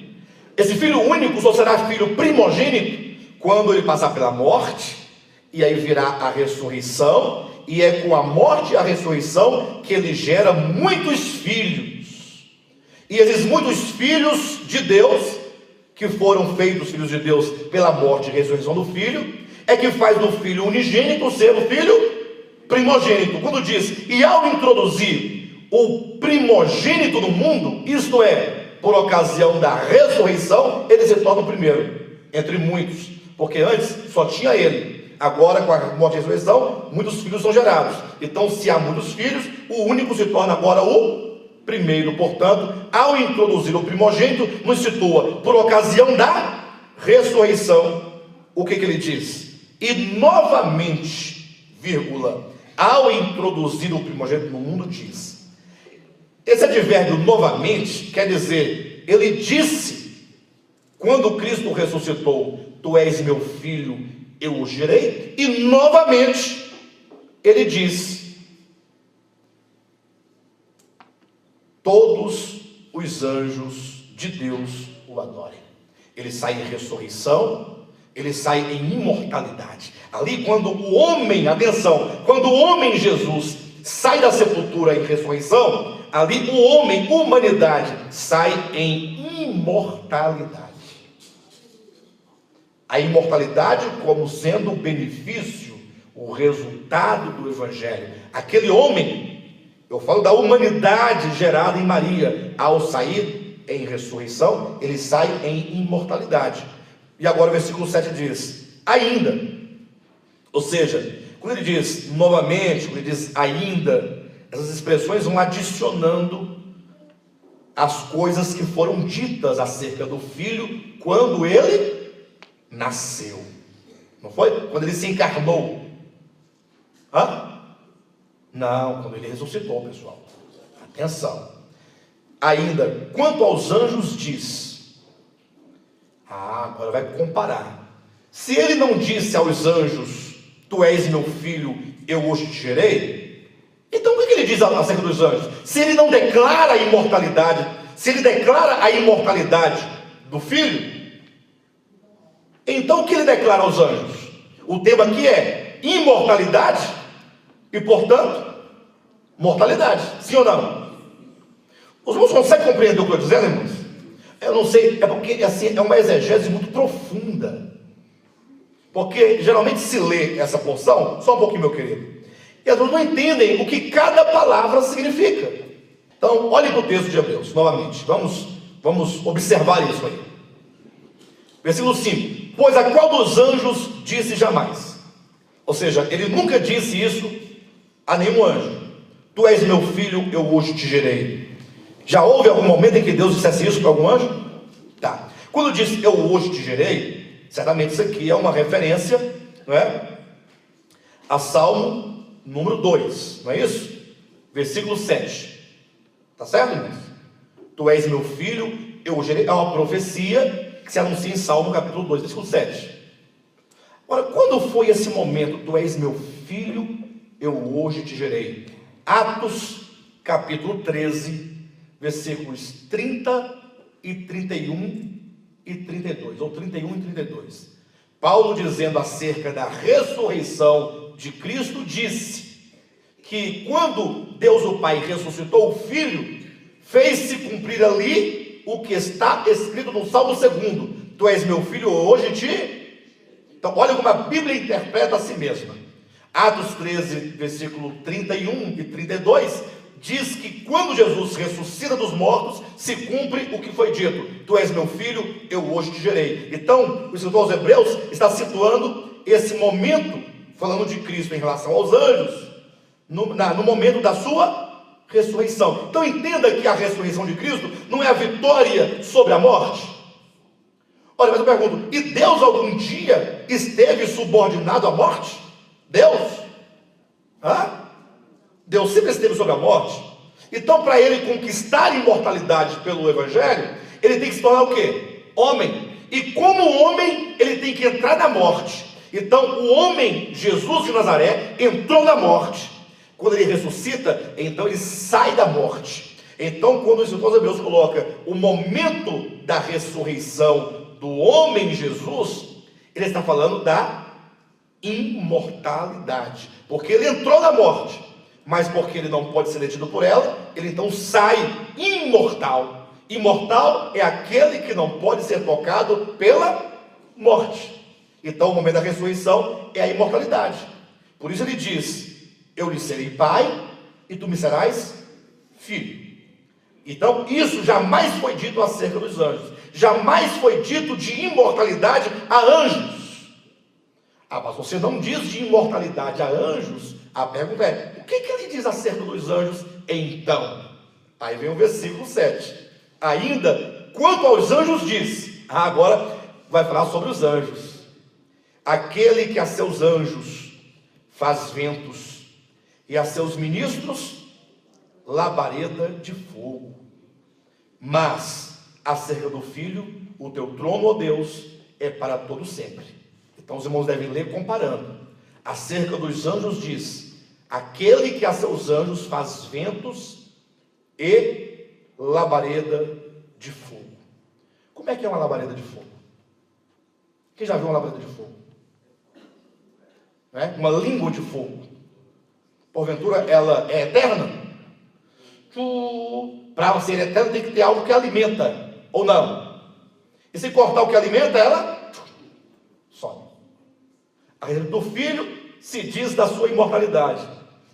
Esse filho único só será filho primogênito quando ele passar pela morte, e aí virá a ressurreição, e é com a morte e a ressurreição que ele gera muitos filhos. E esses muitos filhos de Deus, que foram feitos filhos de Deus pela morte e ressurreição do Filho, é que faz do Filho unigênito ser o Filho primogênito. Quando diz, e ao introduzir o primogênito no mundo, isto é, por ocasião da ressurreição, ele se torna o primeiro, entre muitos, porque antes só tinha ele. Agora, com a morte e a ressurreição, muitos filhos são gerados. Então, se há muitos filhos, o único se torna agora o primeiro. Portanto, ao introduzir o primogênito, nos situa por ocasião da ressurreição. O que ele diz? E novamente, ao introduzir o primogênito no mundo, diz. Esse advérbio novamente quer dizer, ele disse, quando Cristo ressuscitou, tu és meu filho, eu o gerei, e novamente ele diz, todos os anjos de Deus o adorem. Ele sai em ressurreição, ele sai em imortalidade. Ali quando o homem, atenção, quando o homem Jesus sai da sepultura em ressurreição, ali o homem, humanidade, sai em imortalidade. A imortalidade como sendo o benefício, o resultado do Evangelho. Aquele homem, eu falo da humanidade gerada em Maria, ao sair em ressurreição, ele sai em imortalidade. E agora o versículo 7 diz, ainda, ou seja, quando ele diz novamente, quando ele diz ainda, essas expressões vão adicionando as coisas que foram ditas acerca do Filho quando ele nasceu. Não foi? Quando ele se encarnou. Não, quando ele ressuscitou, pessoal. Atenção. Ainda, quanto aos anjos diz. Agora vai comparar. Se ele não disse aos anjos, tu és meu filho, eu hoje te gerei. Então o que ele diz acerca dos anjos? Se ele não declara a imortalidade, se ele declara a imortalidade do filho, então o que ele declara aos anjos? O tema aqui é imortalidade e, portanto, mortalidade. Sim ou não? Os irmãos conseguem compreender o que eu estou dizendo, irmãos? Eu não sei, é porque assim, é uma exegese muito profunda. Porque geralmente se lê essa porção, só um pouquinho, meu querido, e as pessoas não entendem o que cada palavra significa. Então, olhe para o texto de Hebreus, novamente. Vamos observar isso aí. Versículo 5. Pois a qual dos anjos disse jamais? Ou seja, ele nunca disse isso a nenhum anjo. Tu és meu filho, eu hoje te gerei. Já houve algum momento em que Deus dissesse isso para algum anjo? Tá. Quando diz eu hoje te gerei, certamente isso aqui é uma referência, não é? A Salmo número 2, não é isso? Versículo 7. Tá certo, irmãos? Tu és meu filho, eu hoje gerei. É uma profecia que se anuncia em Salmo capítulo 2, versículo 7. Agora, quando foi esse momento? Tu és meu filho, eu hoje te gerei. Atos capítulo 13, versículos 30 e 31 e 32, ou 31 e 32. Paulo, dizendo acerca da ressurreição de Cristo, disse que quando Deus o Pai ressuscitou o Filho, fez-se cumprir ali o que está escrito no Salmo 2: tu és meu filho, hoje te... Então, olha como a Bíblia interpreta a si mesma. Atos 13, versículo 31 e 32, diz que quando Jesus ressuscita dos mortos, se cumpre o que foi dito: tu és meu filho, eu hoje te gerei. Então, o escritor aos Hebreus está situando esse momento, falando de Cristo em relação aos anjos, no momento da sua ressurreição. Então entenda que a ressurreição de Cristo não é a vitória sobre a morte. Olha, mas eu pergunto, e Deus algum dia esteve subordinado à morte? Deus? Deus sempre esteve sobre a morte. Então, para ele conquistar a imortalidade pelo Evangelho, ele tem que se tornar o quê? Homem. E como homem, ele tem que entrar na morte. Então, o homem, Jesus de Nazaré, entrou na morte. Quando ele ressuscita, então ele sai da morte. Então, quando o escritor aos Hebreus coloca o momento da ressurreição do homem Jesus, ele está falando da imortalidade, porque ele entrou na morte, mas porque ele não pode ser detido por ela, ele então sai imortal. Imortal é aquele que não pode ser tocado pela morte. Então o momento da ressurreição é a imortalidade. Por isso ele diz: eu lhe serei pai e tu me serás filho. Então isso jamais foi dito acerca dos anjos, jamais foi dito de imortalidade a anjos. Mas você não diz de imortalidade a anjos? A pergunta é, o que ele diz acerca dos anjos então? Aí vem o versículo 7. Ainda, quanto aos anjos diz, agora vai falar sobre os anjos. Aquele que a seus anjos faz ventos, e a seus ministros labareda de fogo. Mas, acerca do Filho, o teu trono, ó Deus, é para todo sempre. Então os irmãos devem ler comparando. Acerca dos anjos diz: aquele que a seus anjos faz ventos e labareda de fogo. Como é que é uma labareda de fogo? Quem já viu uma labareda de fogo? Uma língua de fogo. Porventura ela é eterna? Para ser eterna tem que ter algo que alimenta, ou não? E se cortar o que alimenta, ela some. A respeito do Filho se diz da sua imortalidade.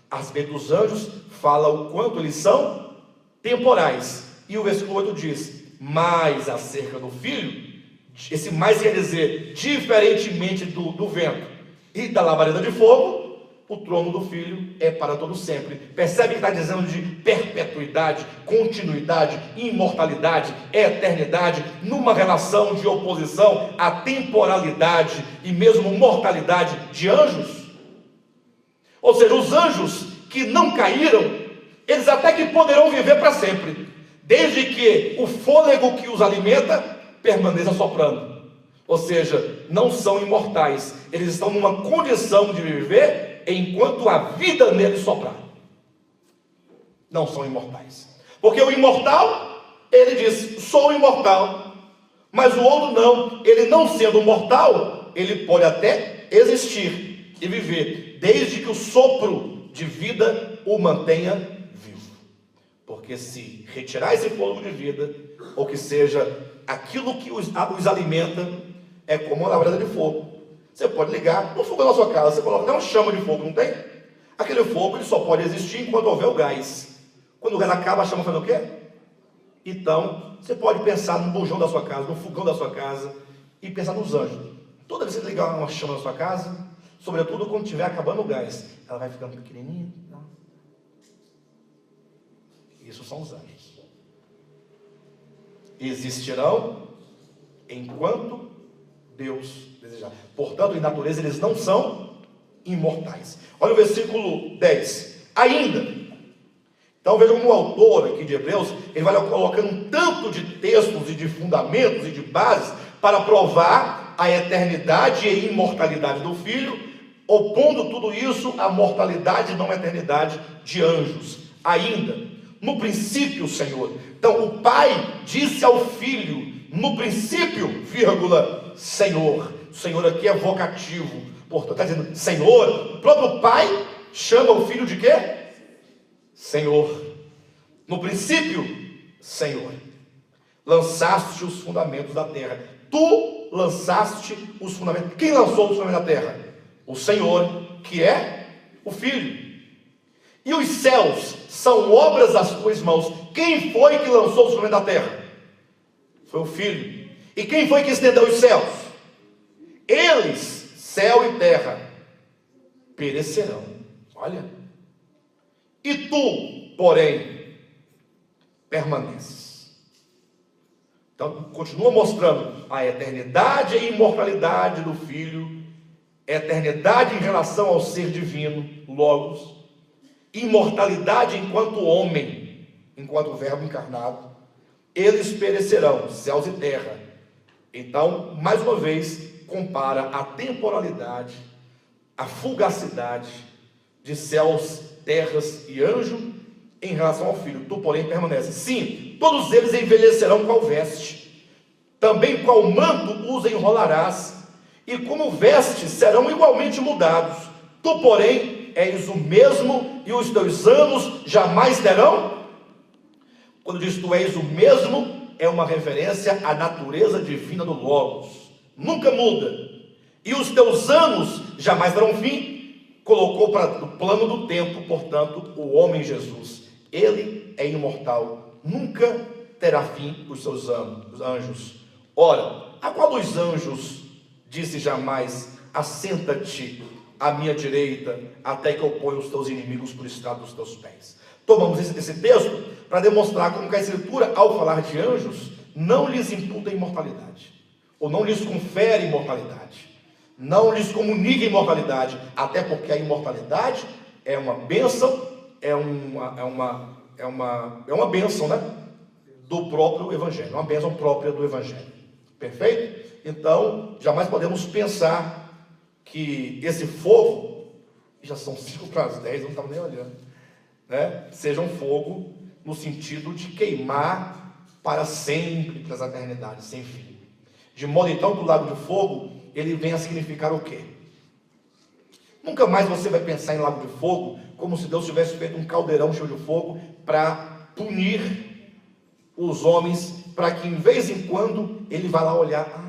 A respeito dos anjos fala o quanto eles são temporais. E o versículo 8 diz: mas acerca do Filho, esse mais quer dizer, diferentemente do vento e da labareda de fogo, o trono do Filho é para todo sempre. Percebe que está dizendo de perpetuidade, continuidade, imortalidade, eternidade, numa relação de oposição à temporalidade e mesmo mortalidade de anjos? Ou seja, os anjos que não caíram, eles até que poderão viver para sempre, desde que o fôlego que os alimenta permaneça soprando. Ou seja, não são imortais, eles estão numa condição de viver enquanto a vida neles soprar. Não são imortais, porque o imortal, ele diz, sou imortal, mas o outro não. Ele não sendo mortal, ele pode até existir e viver, desde que o sopro de vida o mantenha vivo. Porque se retirar esse fôlego de vida, ou que seja aquilo que os alimenta, é como uma labareda de fogo. Você pode ligar um fogo na sua casa, você coloca até uma chama de fogo, não tem? Aquele fogo ele só pode existir enquanto houver o gás. Quando o gás acaba, a chama faz o quê? Então, você pode pensar no bujão da sua casa, no fogão da sua casa, e pensar nos anjos. Toda vez que você ligar uma chama na sua casa, sobretudo quando estiver acabando o gás, ela vai ficando pequenininha. Isso são os anjos. Existirão enquanto Deus desejar. Portanto, em natureza, eles não são imortais. Olha o versículo 10. Ainda. Então, veja como o autor aqui de Hebreus, ele vai colocando um tanto de textos e de fundamentos e de bases para provar a eternidade e imortalidade do Filho, opondo tudo isso à mortalidade e não eternidade de anjos. Ainda. No princípio, Senhor. Então, o Pai disse ao Filho, no princípio, vírgula, Senhor. O Senhor aqui é vocativo. Portanto, está dizendo, Senhor. O próprio Pai chama o Filho de quê? Senhor. No princípio, Senhor. Lançaste os fundamentos da terra. Tu lançaste os fundamentos. Quem lançou os fundamentos da terra? O Senhor, que é o Filho. E os céus são obras das tuas mãos. Quem foi que lançou os fundamentos da terra? Foi o Filho. E quem foi que estendeu os céus? Eles, céu e terra, perecerão. Olha. E tu, porém, permaneces. Então, continua mostrando a eternidade e imortalidade do Filho, eternidade em relação ao ser divino, Logos, imortalidade enquanto homem, enquanto verbo encarnado. Eles perecerão, céus e terra. Então, mais uma vez, compara a temporalidade, a fugacidade de céus, terras e anjo em relação ao Filho. Tu, porém, permanece. Sim, todos eles envelhecerão qual veste, também qual manto os enrolarás, e como vestes serão igualmente mudados. Tu, porém, és o mesmo, e os teus anos jamais terão. Quando diz tu és o mesmo, é uma referência à natureza divina do Logos. Nunca muda. E os teus anos jamais terão fim. Colocou para o plano do tempo, portanto, o homem Jesus. Ele é imortal. Nunca terá fim os seus anos, os anjos. Ora, a qual dos anjos disse jamais: assenta-te à minha direita, até que eu ponha os teus inimigos por estrado dos teus pés? Tomamos esse texto para demonstrar como que a Escritura, ao falar de anjos, não lhes imputa imortalidade, ou não lhes confere imortalidade, não lhes comunica imortalidade, até porque a imortalidade é uma bênção, é uma bênção, né? Do próprio Evangelho, uma bênção própria do Evangelho. Perfeito? Então, jamais podemos pensar que esse fogo, já são 5:10, não estava nem olhando, né? Seja um fogo no sentido de queimar para sempre, para as eternidades, sem fim. De modo então que o lago de fogo, ele vem a significar o quê? Nunca mais você vai pensar em lago de fogo como se Deus tivesse feito um caldeirão cheio de fogo para punir os homens, para que em vez em quando ele vá lá olhar.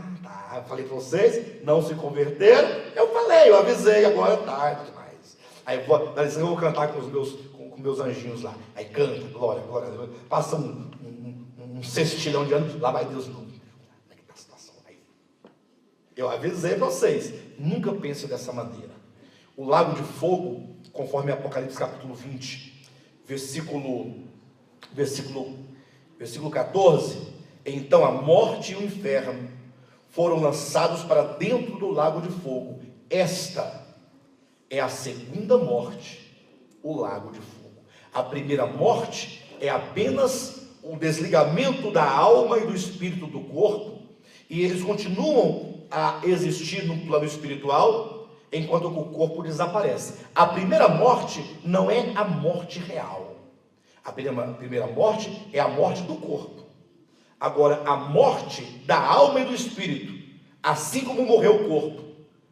Eu falei para vocês, não se converteram. Eu avisei, agora é tarde demais. Aí eu vou cantar com os meus anjinhos lá. Aí canta, glória, glória a Deus. Passa um cestilhão de anos, lá vai Deus não. Como é que está a situação aí? Eu avisei para vocês, nunca pense dessa maneira. O lago de fogo, conforme Apocalipse capítulo 20, versículo 14, então a morte e o inferno foram lançados para dentro do lago de fogo. Esta é a segunda morte, o lago de fogo. A primeira morte é apenas o desligamento da alma e do espírito do corpo, e eles continuam a existir no plano espiritual, enquanto o corpo desaparece. A primeira morte não é a morte real. A primeira morte é a morte do corpo. Agora, a morte da alma e do espírito, assim como morreu o corpo,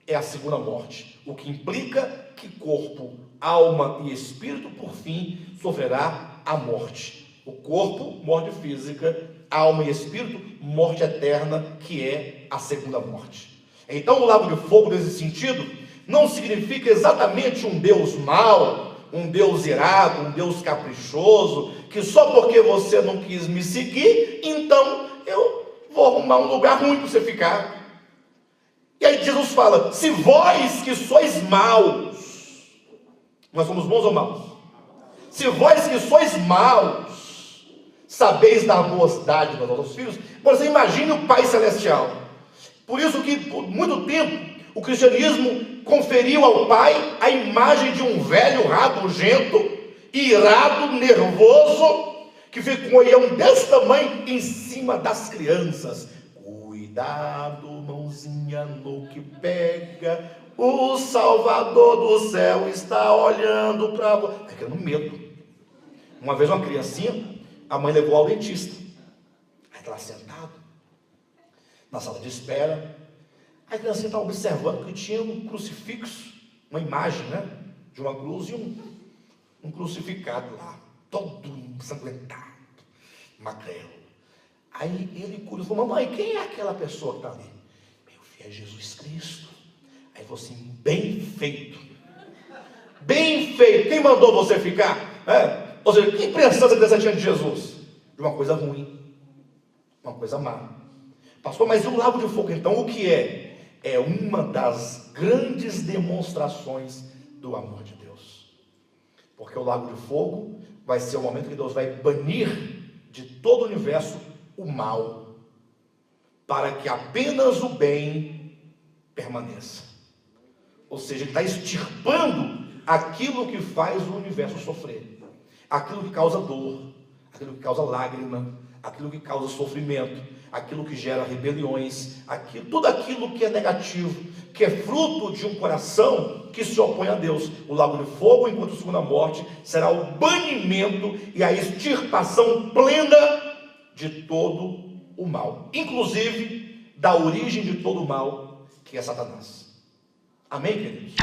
é a segunda morte. O que implica que corpo, alma e espírito, por fim, sofrerá a morte. O corpo, morte física, alma e espírito, morte eterna, que é a segunda morte. Então, o lago de fogo, nesse sentido, não significa exatamente um Deus mau, um Deus irado, um Deus caprichoso, que só porque você não quis me seguir, então eu vou arrumar um lugar ruim para você ficar. E aí Jesus fala: se vós que sois maus, nós somos bons ou maus? Se vós que sois maus, sabeis dar boas dádivas aos vossos filhos, você imagine o Pai Celestial. Por isso que por muito tempo o cristianismo conferiu ao Pai a imagem de um velho rabugento, irado, nervoso, que fica com um olhão desse tamanho em cima das crianças. Cuidado, mãozinha no que pega, o Salvador do céu está olhando para você. Está criando medo. Uma vez uma criancinha, a mãe levou ao dentista. Aí está lá sentado, na sala de espera. Aí a criancinha estava observando que tinha um crucifixo, uma imagem, né, de uma cruz e um crucificado lá, todo ensanguentado, magrelo. Aí ele curioso falou: mamãe, quem é aquela pessoa que está ali? Meu filho, é Jesus Cristo. Aí ele falou assim: bem feito. Bem feito. Quem mandou você ficar? Ou seja, que impressão você tinha de Jesus? De uma coisa ruim, uma coisa má. Pastor, mas o lago de fogo, então, o que é? É uma das grandes demonstrações do amor de Deus. Porque o lago de fogo vai ser o momento que Deus vai banir de todo o universo o mal, para que apenas o bem permaneça. Ou seja, ele está extirpando aquilo que faz o universo sofrer, aquilo que causa dor, aquilo que causa lágrima, aquilo que causa sofrimento, aquilo que gera rebeliões, tudo aquilo que é negativo, que é fruto de um coração que se opõe a Deus. O lago de fogo, enquanto a segunda morte, será o banimento e a extirpação plena de todo o mal, inclusive da origem de todo o mal, que é Satanás. Amém, queridos?